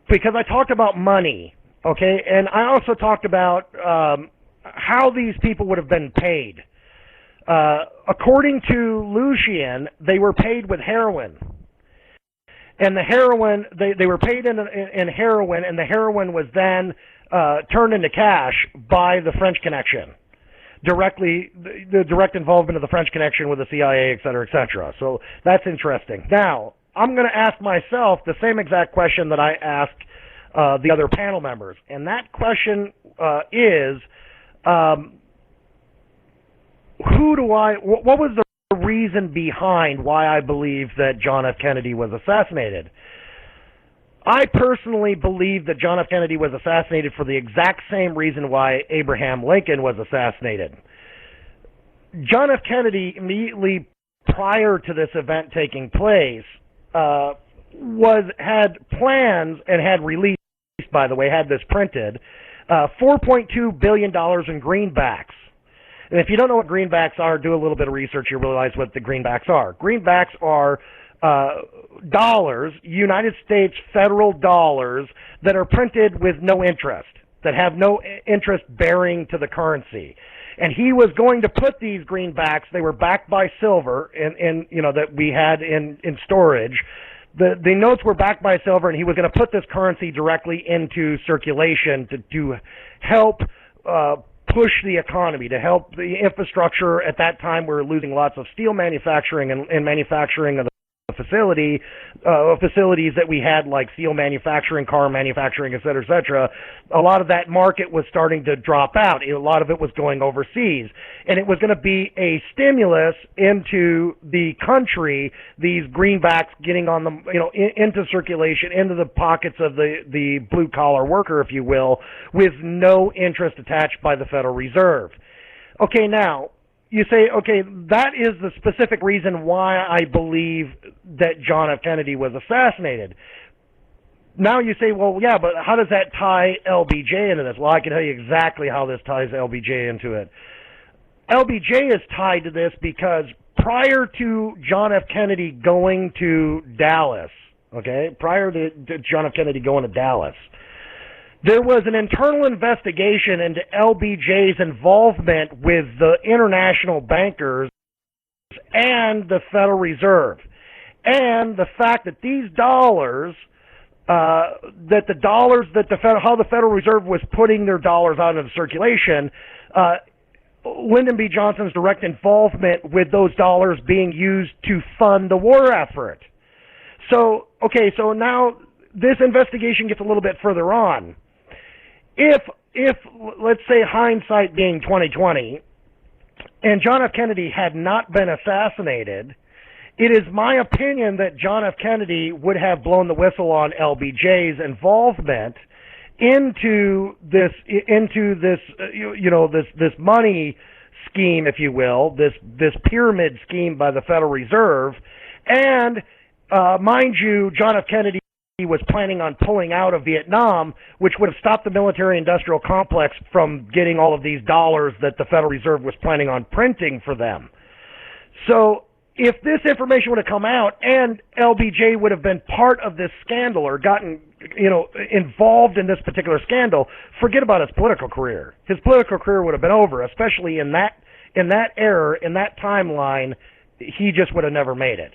because I talked about money, okay, and I also talked about how these people would have been paid. According to Lucian, they were paid with heroin. And the heroin, they were paid in heroin, and the heroin was then turned into cash by the French Connection, the direct involvement of the French Connection with the CIA, et cetera, et cetera. So that's interesting. Now, I'm going to ask myself the same exact question that I asked the other panel members, and that question is, what was the reason behind why I believe that John F. Kennedy was assassinated? I personally believe that John F. Kennedy was assassinated for the exact same reason why Abraham Lincoln was assassinated. John F. Kennedy, immediately prior to this event taking place, had plans and had released, by the way, had this printed, $4.2 billion in greenbacks. And if you don't know what greenbacks are, do a little bit of research, you realize what the greenbacks are. Greenbacks are dollars, United States federal dollars, that are printed with no interest, that have no interest bearing to the currency. And he was going to put these greenbacks, they were backed by silver, in that we had in storage. The notes were backed by silver, and he was going to put this currency directly into circulation to help push the economy, to help the infrastructure. At that time, we were losing lots of steel manufacturing and manufacturing of the facilities that we had, like steel manufacturing, car manufacturing, et cetera, a lot of that market was starting to drop out. A lot of it was going overseas. And it was going to be a stimulus into the country, these greenbacks getting on the, into circulation, into the pockets of the blue-collar worker, if you will, with no interest attached by the Federal Reserve. Okay, now, you say, okay, that is the specific reason why I believe that John F. Kennedy was assassinated. Now you say, well, yeah, but how does that tie LBJ into this? Well, I can tell you exactly how this ties LBJ into it. LBJ is tied to this because prior to John F. Kennedy going to Dallas, prior to John F. Kennedy going to Dallas, there was an internal investigation into LBJ's involvement with the international bankers and the Federal Reserve, and the fact that these dollars, how the Federal Reserve was putting their dollars out into circulation, Lyndon B. Johnson's direct involvement with those dollars being used to fund the war effort. So now this investigation gets a little bit further on. If let's say hindsight being 2020, and John F. Kennedy had not been assassinated, it is my opinion that John F. Kennedy would have blown the whistle on LBJ's involvement into this money scheme, if you will, this pyramid scheme by the Federal Reserve, and mind you, John F. Kennedy was planning on pulling out of Vietnam, which would have stopped the military-industrial complex from getting all of these dollars that the Federal Reserve was planning on printing for them. So if this information would have come out and LBJ would have been part of this scandal or gotten, involved in this particular scandal, forget about his political career. His political career would have been over, especially in that era, in that timeline. He just would have never made it.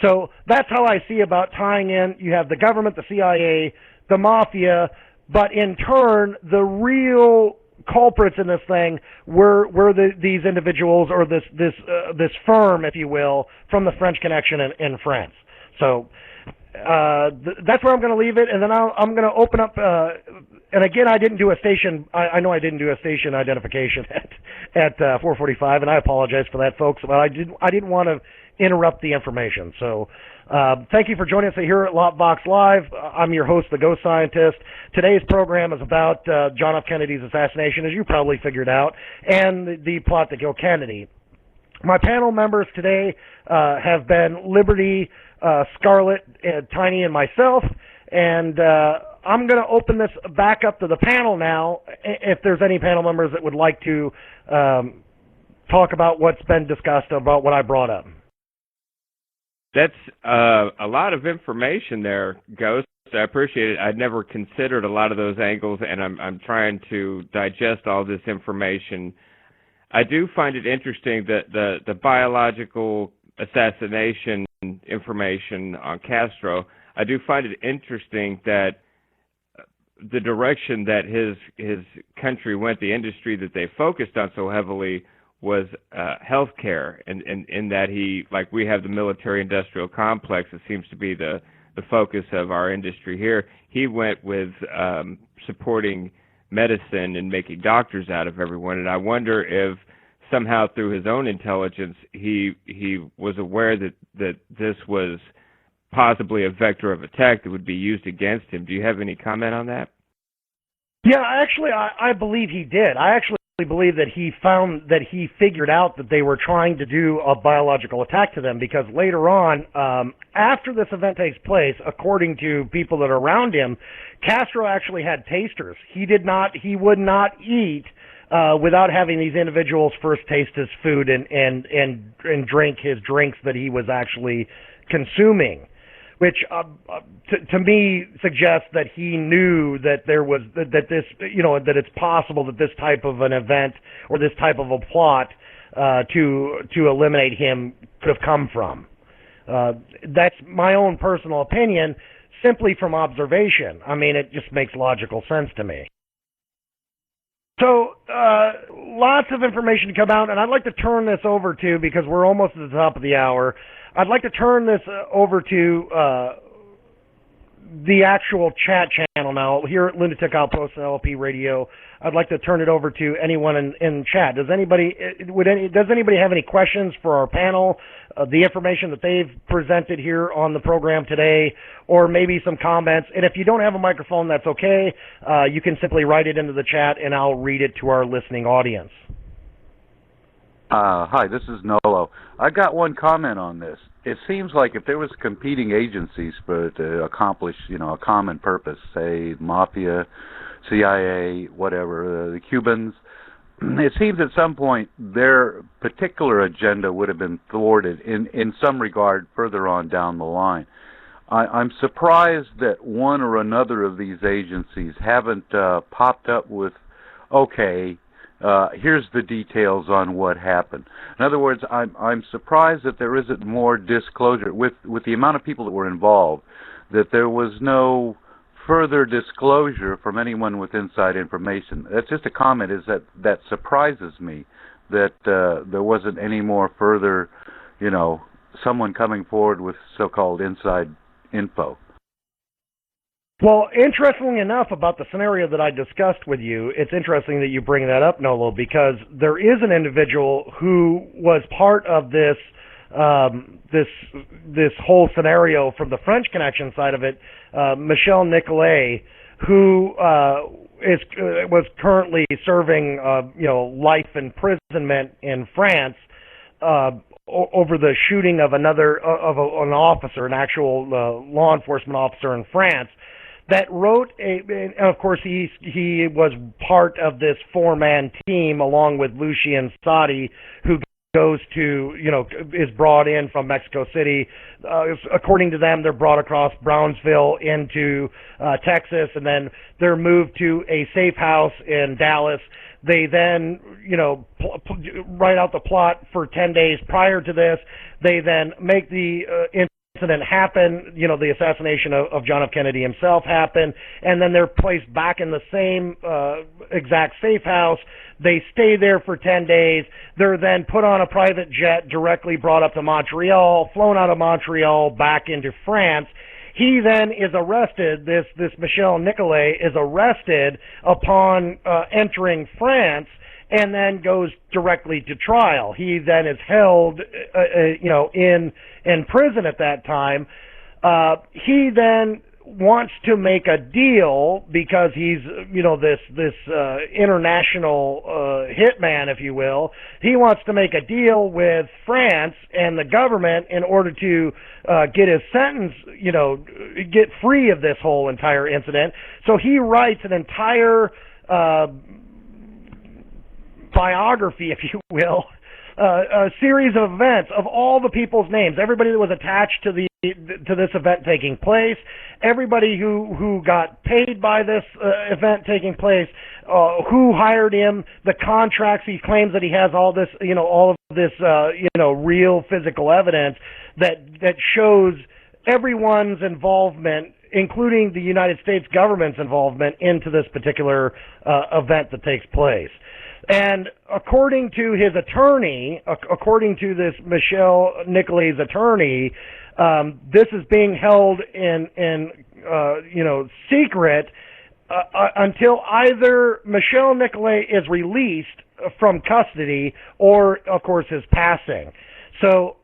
So that's how I see about tying in. You have the government, the CIA, the mafia, but in turn, the real culprits in this thing were these individuals, or this firm, if you will, from the French Connection in France. So that's where I'm going to leave it, and then I'm going to open up. And again, I didn't do a station. I know I didn't do a station identification at 4:45, and I apologize for that, folks. But I didn't want to interrupt the information. So thank you for joining us here at LOPvox Live. I'm your host, the Ghost Scientist. Today's program is about John F. Kennedy's assassination, as you probably figured out, and the plot to kill Kennedy. My panel members today have been Liberty, Scarlette, Tiny, and myself, and I'm going to open this back up to the panel now, if there's any panel members that would like to talk about what's been discussed, about what I brought up. That's a lot of information there, Ghost. I appreciate it. I'd never considered a lot of those angles, and I'm trying to digest all this information. I do find it interesting that the biological assassination information on Castro, I do find it interesting that the direction that his country went, the industry that they focused on so heavily, was healthcare, and in that we have the military-industrial complex that seems to be the focus of our industry here. He went with supporting medicine and making doctors out of everyone, and I wonder if somehow through his own intelligence he was aware that this was possibly a vector of attack that would be used against him. Do you have any comment on that? Yeah, actually, I believe he did. I actually believe that he figured out that they were trying to do a biological attack to them, because later on, after this event takes place, according to people that are around him, Castro actually had tasters. He would not eat without having these individuals first taste his food and drink his drinks that he was actually consuming, which to me suggests that he knew that that it's possible that this type of an event or this type of a plot to eliminate him could have come from. That's my own personal opinion, simply from observation. I mean, it just makes logical sense to me. So, lots of information to come out, and I'd like to turn this over to, because we're almost at the top of the hour, I'd like to turn this over to the actual chat channel now. Here at Lunatic Outpost and LP Radio, I'd like to turn it over to anyone in chat. Does anybody have any questions for our panel, the information that they've presented here on the program today, or maybe some comments? And if you don't have a microphone, that's okay. You can simply write it into the chat, and I'll read it to our listening audience. Hi, this is Nolo. I got one comment on this. It seems like if there was competing agencies to accomplish, a common purpose, say Mafia, CIA, whatever, the Cubans, it seems at some point their particular agenda would have been thwarted in some regard further on down the line. I'm surprised that one or another of these agencies haven't popped up with, okay, here's the details on what happened. In other words, I'm surprised that there isn't more disclosure with the amount of people that were involved, that there was no further disclosure from anyone with inside information. That's just a comment, is that surprises me that there wasn't any more further, someone coming forward with so-called inside info. Well, interestingly enough, about the scenario that I discussed with you, it's interesting that you bring that up, Nolo, because there is an individual who was part of this this whole scenario from the French Connection side of it, Michel Nicolet, who was currently serving life imprisonment in France over the shooting of an officer, an actual law enforcement officer in France, that wrote and of course he was part of this four-man team along with Lucien Sadi, who goes to, is brought in from Mexico City. According to them, they're brought across Brownsville into Texas, and then they're moved to a safe house in Dallas. They then, write out the plot for 10 days prior to this. They then make the incident happen, the assassination of John F. Kennedy himself happen, and then they're placed back in the same exact safe house. They stay there for 10 days. They're then put on a private jet, directly brought up to Montreal, flown out of Montreal back into France. He then is arrested, this Michel Nicolet is arrested upon entering France, and then goes directly to trial. He then is held, in prison at that time. He then wants to make a deal, because he's, this international hitman, if you will. He wants to make a deal with France and the government in order to get his sentence, get free of this whole entire incident. So he writes an entire biography, if you will, a series of events of all the people's names, everybody that was attached to this event taking place, everybody who got paid by this event taking place, who hired him, the contracts. He claims that he has all this, all of this, real physical evidence that shows everyone's involvement, including the United States government's involvement, into this particular event that takes place. And according to his attorney, according to this Michel Nicolet's attorney, this is being held in secret until either Michel Nicolet is released from custody or, of course, his passing. So,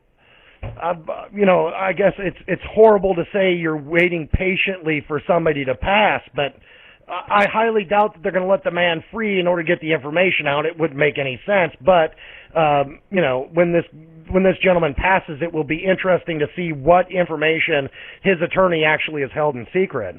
I guess it's horrible to say you're waiting patiently for somebody to pass, but I highly doubt that they're going to let the man free in order to get the information out. It wouldn't make any sense. But when this gentleman passes, it will be interesting to see what information his attorney actually has held in secret.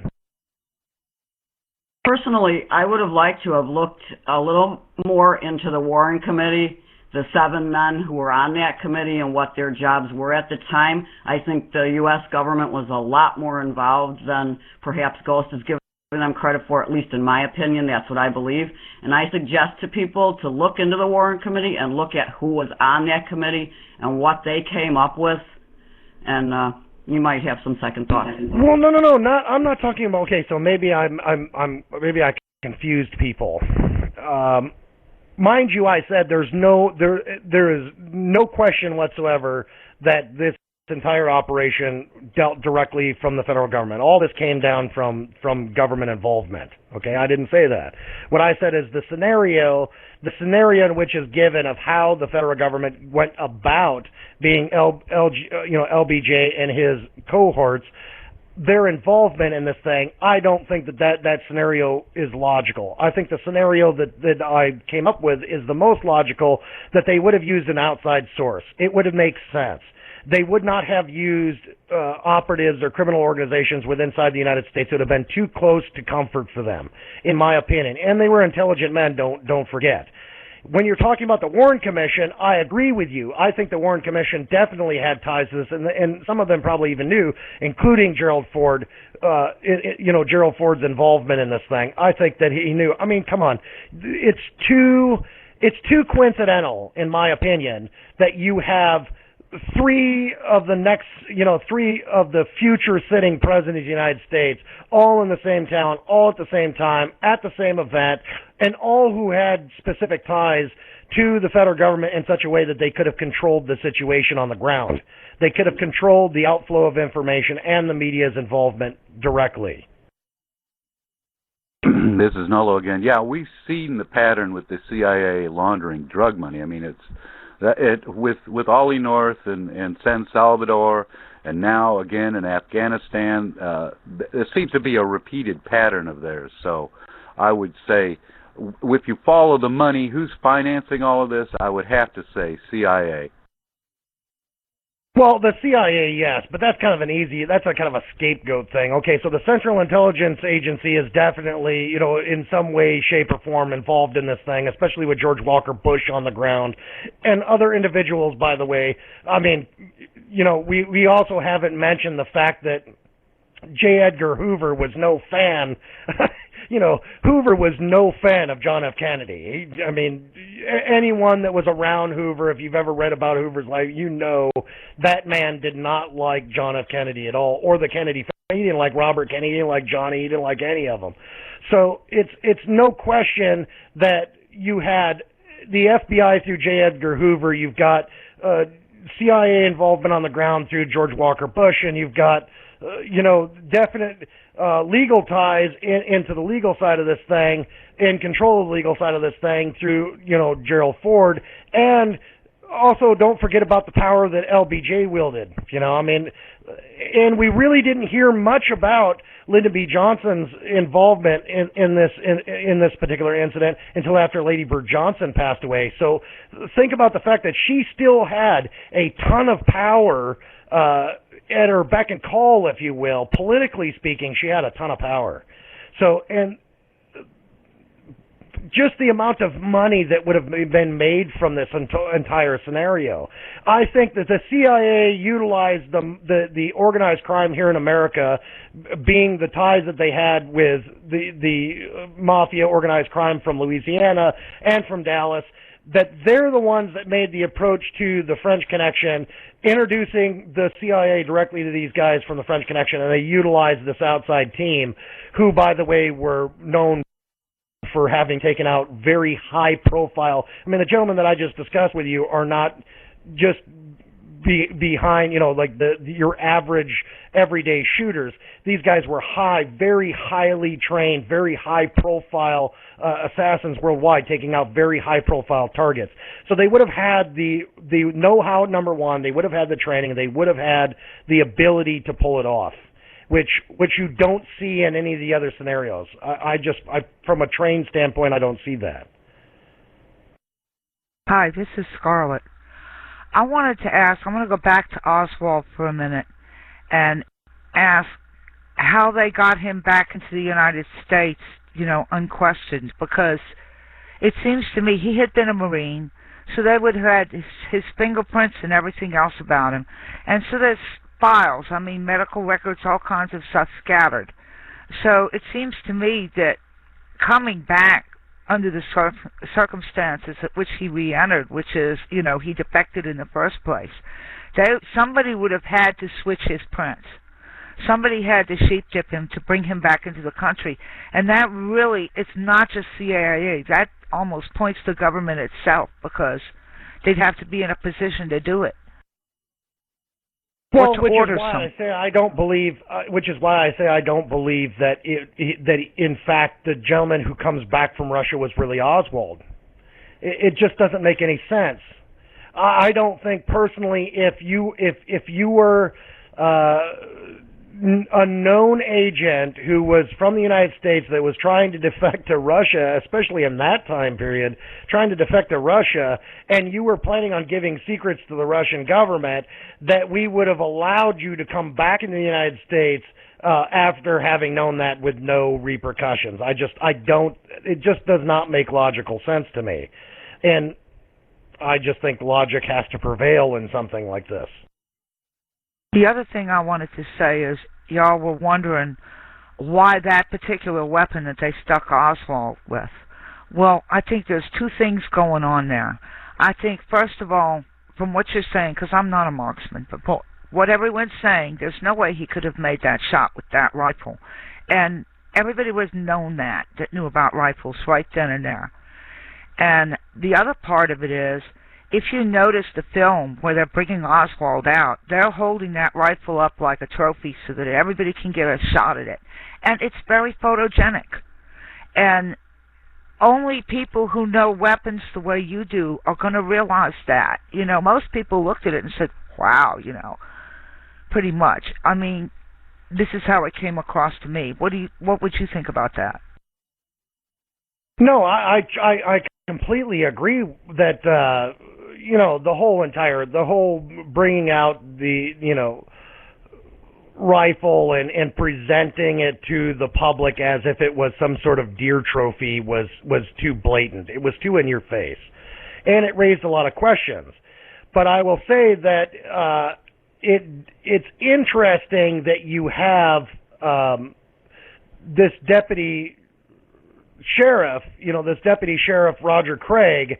Personally, I would have liked to have looked a little more into the Warren Committee, the 7 men who were on that committee and what their jobs were at the time. I think the U.S. government was a lot more involved than perhaps Ghost is giving them credit for, at least in my opinion. That's what I believe. And I suggest to people to look into the Warren Committee and look at who was on that committee and what they came up with. And you might have some second thoughts. Well, no, I'm not talking about. Okay, so maybe maybe I confused people. Mind you, I said there is no question whatsoever that this entire operation dealt directly from the federal government. All this came down from government involvement. Okay, I didn't say that. What I said is the scenario in which is given of how the federal government went about being LBJ and his cohorts, their involvement in this thing, I don't think that scenario is logical. I think the scenario that I came up with is the most logical, that they would have used an outside source. It would have made sense. They would not have used operatives or criminal organizations within inside the United States. It would have been too close to comfort for them, in my opinion. And they were intelligent men, don't forget. When you're talking about the Warren Commission, I agree with you. I think the Warren Commission definitely had ties to this, and some of them probably even knew, including Gerald Ford, Gerald Ford's involvement in this thing. I think that he knew. I mean, come on. It's too coincidental, in my opinion, that you have three of the future sitting presidents of the United States, all in the same town, all at the same time, at the same event, and all who had specific ties to the federal government in such a way that they could have controlled the situation on the ground. They could have controlled the outflow of information and the media's involvement directly. This is Nolo again. Yeah, we've seen the pattern with the CIA laundering drug money. I mean, with Ollie North and San Salvador, and now again in Afghanistan, there seems to be a repeated pattern of theirs. So I would say, if you follow the money, who's financing all of this? I would have to say CIA. Well, the CIA, yes, but that's kind of that's a kind of a scapegoat thing. Okay, so the Central Intelligence Agency is definitely, in some way, shape, or form involved in this thing, especially with George Walker Bush on the ground and other individuals, by the way. I mean, we also haven't mentioned the fact that J. Edgar Hoover was no fan. Hoover was no fan of John F. Kennedy. Anyone that was around Hoover, if you've ever read about Hoover's life, that man did not like John F. Kennedy at all, or the Kennedy family. He didn't like Robert Kennedy, he didn't like Johnny, he didn't like any of them. So it's no question that you had the FBI through J. Edgar Hoover, you've got CIA involvement on the ground through George Walker Bush, and you've got definite legal ties into the legal side of this thing, in control of the legal side of this thing through, Gerald Ford. And also don't forget about the power that LBJ wielded, and we really didn't hear much about Lyndon B. Johnson's involvement in this particular incident until after Lady Bird Johnson passed away. So think about the fact that she still had a ton of power at her beck and call, if you will. Politically speaking, she had a ton of power. So, and just the amount of money that would have been made from this entire scenario. I think that the CIA utilized the organized crime here in America, being the ties that they had with the mafia organized crime from Louisiana and from Dallas, that they're the ones that made the approach to the French Connection, introducing the CIA directly to these guys from the French Connection, and they utilized this outside team, who, by the way, were known for having taken out very high-profile. The gentlemen that I just discussed with you are not just behind, your average everyday shooters. These guys were very highly trained, very high-profile assassins worldwide, taking out very high-profile targets. So they would have had the know-how, number one. They would have had the training. They would have had the ability to pull it off. which you don't see in any of the other scenarios. I from a trained standpoint, I don't see that. Hi, this is Scarlette. I wanted to ask, I'm going to go back to Oswald for a minute and ask how they got him back into the United States, unquestioned, because it seems to me he had been a Marine, so they would have had his fingerprints and everything else about him. And so there's files, medical records, all kinds of stuff scattered. So it seems to me that coming back under the circumstances at which he re-entered, which is, he defected in the first place, somebody would have had to switch his prints. Somebody had to sheep-dip him to bring him back into the country. And that really, it's not just CIA. That almost points to government itself, because they'd have to be in a position to do it. Well, which is why I say I don't believe that that in fact the gentleman who comes back from Russia was really Oswald. It just doesn't make any sense. I don't think personally, if you were a known agent who was from the United States that was trying to defect to Russia, especially in that time period, trying to defect to Russia, and you were planning on giving secrets to the Russian government, that we would have allowed you to come back into the United States after having known that with no repercussions. It just does not make logical sense to me. And I just think logic has to prevail in something like this. The other thing I wanted to say is, y'all were wondering why that particular weapon that they stuck Oswald with. Well, I think there's two things going on there. I think, first of all, from what you're saying, because I'm not a marksman, but what everyone's saying, there's no way he could have made that shot with that rifle. And everybody was known that knew about rifles right then and there. And the other part of it is, if you notice the film where they're bringing Oswald out, they're holding that rifle up like a trophy so that everybody can get a shot at it. And it's very photogenic. And only people who know weapons the way you do are going to realize that. Most people looked at it and said, wow, pretty much. This is how it came across to me. What would you think about that? No, I completely agree that the whole bringing out the rifle and presenting it to the public as if it was some sort of deer trophy was too blatant. It was too in your face, and it raised a lot of questions. But I will say that it's interesting that you have this deputy sheriff, this deputy sheriff Roger Craig,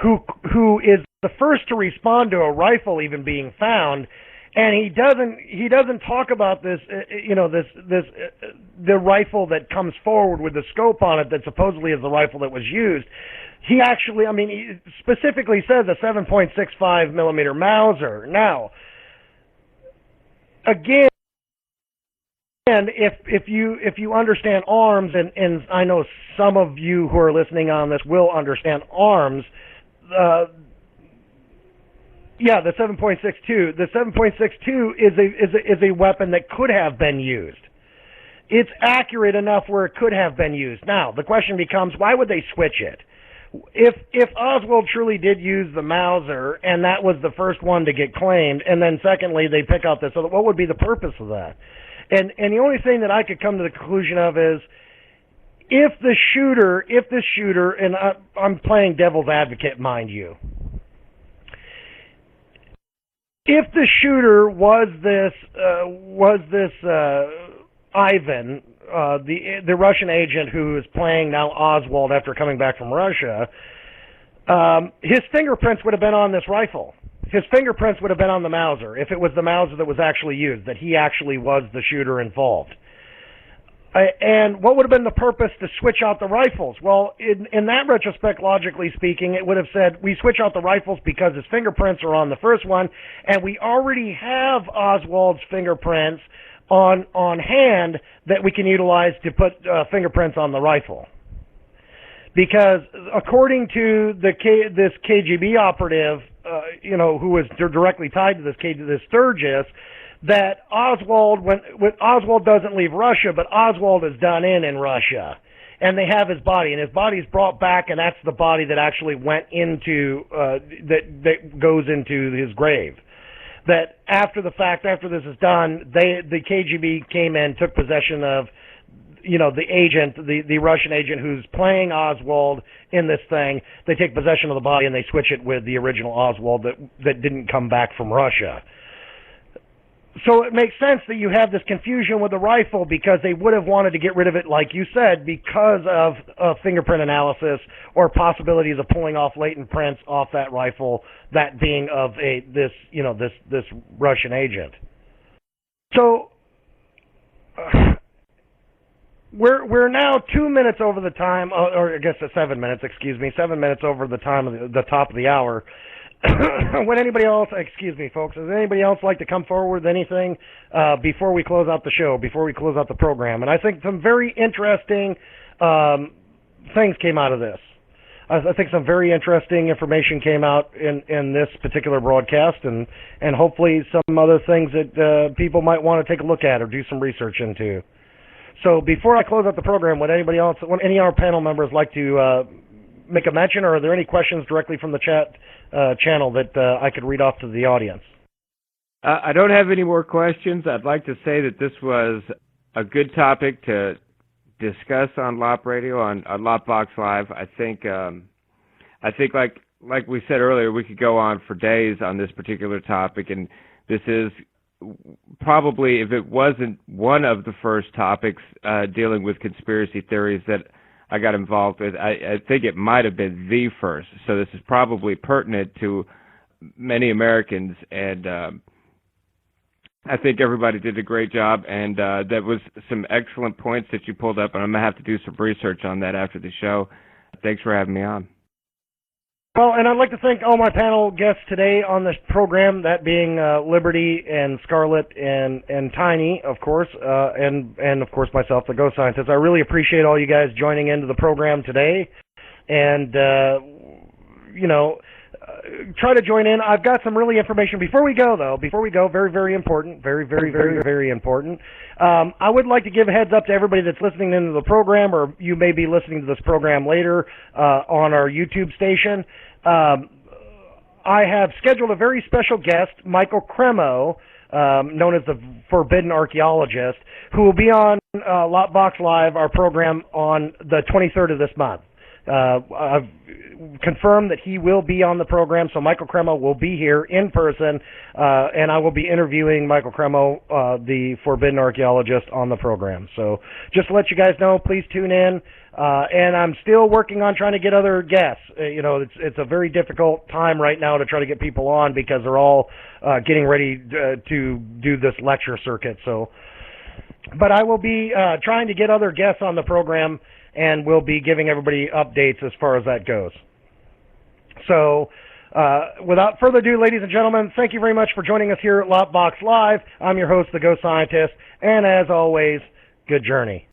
who is the first to respond to a rifle even being found, and he doesn't talk about this, the rifle that comes forward with the scope on it that supposedly is the rifle that was used. He actually, he specifically says a 7.65 millimeter Mauser. Now, again, and if you understand arms, and I know some of you who are listening on this will understand arms, the 7.62. The 7.62 is a weapon that could have been used. It's accurate enough where it could have been used. Now the question becomes, why would they switch it? If Oswald truly did use the Mauser and that was the first one to get claimed, and then secondly they pick out this other, what would be the purpose of that? And the only thing that I could come to the conclusion of is, if the shooter, and I'm playing devil's advocate, mind you, if the shooter was this Ivan, the Russian agent who is playing now Oswald after coming back from Russia, his fingerprints would have been on this rifle. His fingerprints would have been on the Mauser, if it was the Mauser that was actually used, that he actually was the shooter involved. And what would have been the purpose to switch out the rifles? Well, in that retrospect, logically speaking, it would have said, we switch out the rifles because his fingerprints are on the first one, and we already have Oswald's fingerprints on hand that we can utilize to put fingerprints on the rifle. Because according to this KGB operative, who was directly tied to this Sturgis, that Oswald, when Oswald doesn't leave Russia, but Oswald is done in Russia, and they have his body, and his body's brought back, and that's the body that actually went into that goes into his grave. That after the fact, after this is done, the KGB came in, took possession of, the agent, the Russian agent who's playing Oswald in this thing. They take possession of the body and they switch it with the original Oswald that didn't come back from Russia. So it makes sense that you have this confusion with the rifle, because they would have wanted to get rid of it, like you said, because of fingerprint analysis or possibilities of pulling off latent prints off that rifle, that being of this Russian agent. So we're now 2 minutes over the time, or I guess 7 minutes. 7 minutes over the time of the top of the hour. Would anybody else, folks, does anybody else like to come forward with anything before we close out the show, before we close out the program? And I think some very interesting things came out of this. I think some very interesting information came out in this particular broadcast, and hopefully some other things that people might want to take a look at or do some research into. So before I close out the program, would any of our panel members like to make a mention, or are there any questions directly from the chat channel that I could read off to the audience? I don't have any more questions. I'd like to say that this was a good topic to discuss on LOP Radio, on LOPvox Live. I think like we said earlier, we could go on for days on this particular topic, and this is probably, if it wasn't one of the first topics dealing with conspiracy theories that I got involved with, I think it might have been the first. So this is probably pertinent to many Americans, and I think everybody did a great job, and that was some excellent points that you pulled up, and I'm going to have to do some research on that after the show. Thanks for having me on. Well, and I'd like to thank all my panel guests today on this program, that being Liberty and Scarlette and Tiny, of course, and of course myself, the Ghost Scientist. I really appreciate all you guys joining into the program today, and try to join in. I've got some really information. Before we go, very, very important, very, very, very, very important. I would like to give a heads up to everybody that's listening into the program, or you may be listening to this program later on our YouTube station. I have scheduled a very special guest, Michael Cremo, known as the Forbidden Archaeologist, who will be on LOPvox Live, our program, on the 23rd of this month. I've confirmed that he will be on the program, so Michael Cremo will be here in person, and I will be interviewing Michael Cremo, the Forbidden Archaeologist, on the program. So just to let you guys know, please tune in, and I'm still working on trying to get other guests. It's a very difficult time right now to try to get people on, because they're all getting ready to do this lecture circuit. But I will be trying to get other guests on the program, and we'll be giving everybody updates as far as that goes. So, without further ado, ladies and gentlemen, thank you very much for joining us here at LOPvox Live. I'm your host, the Ghost Scientist, and as always, good journey.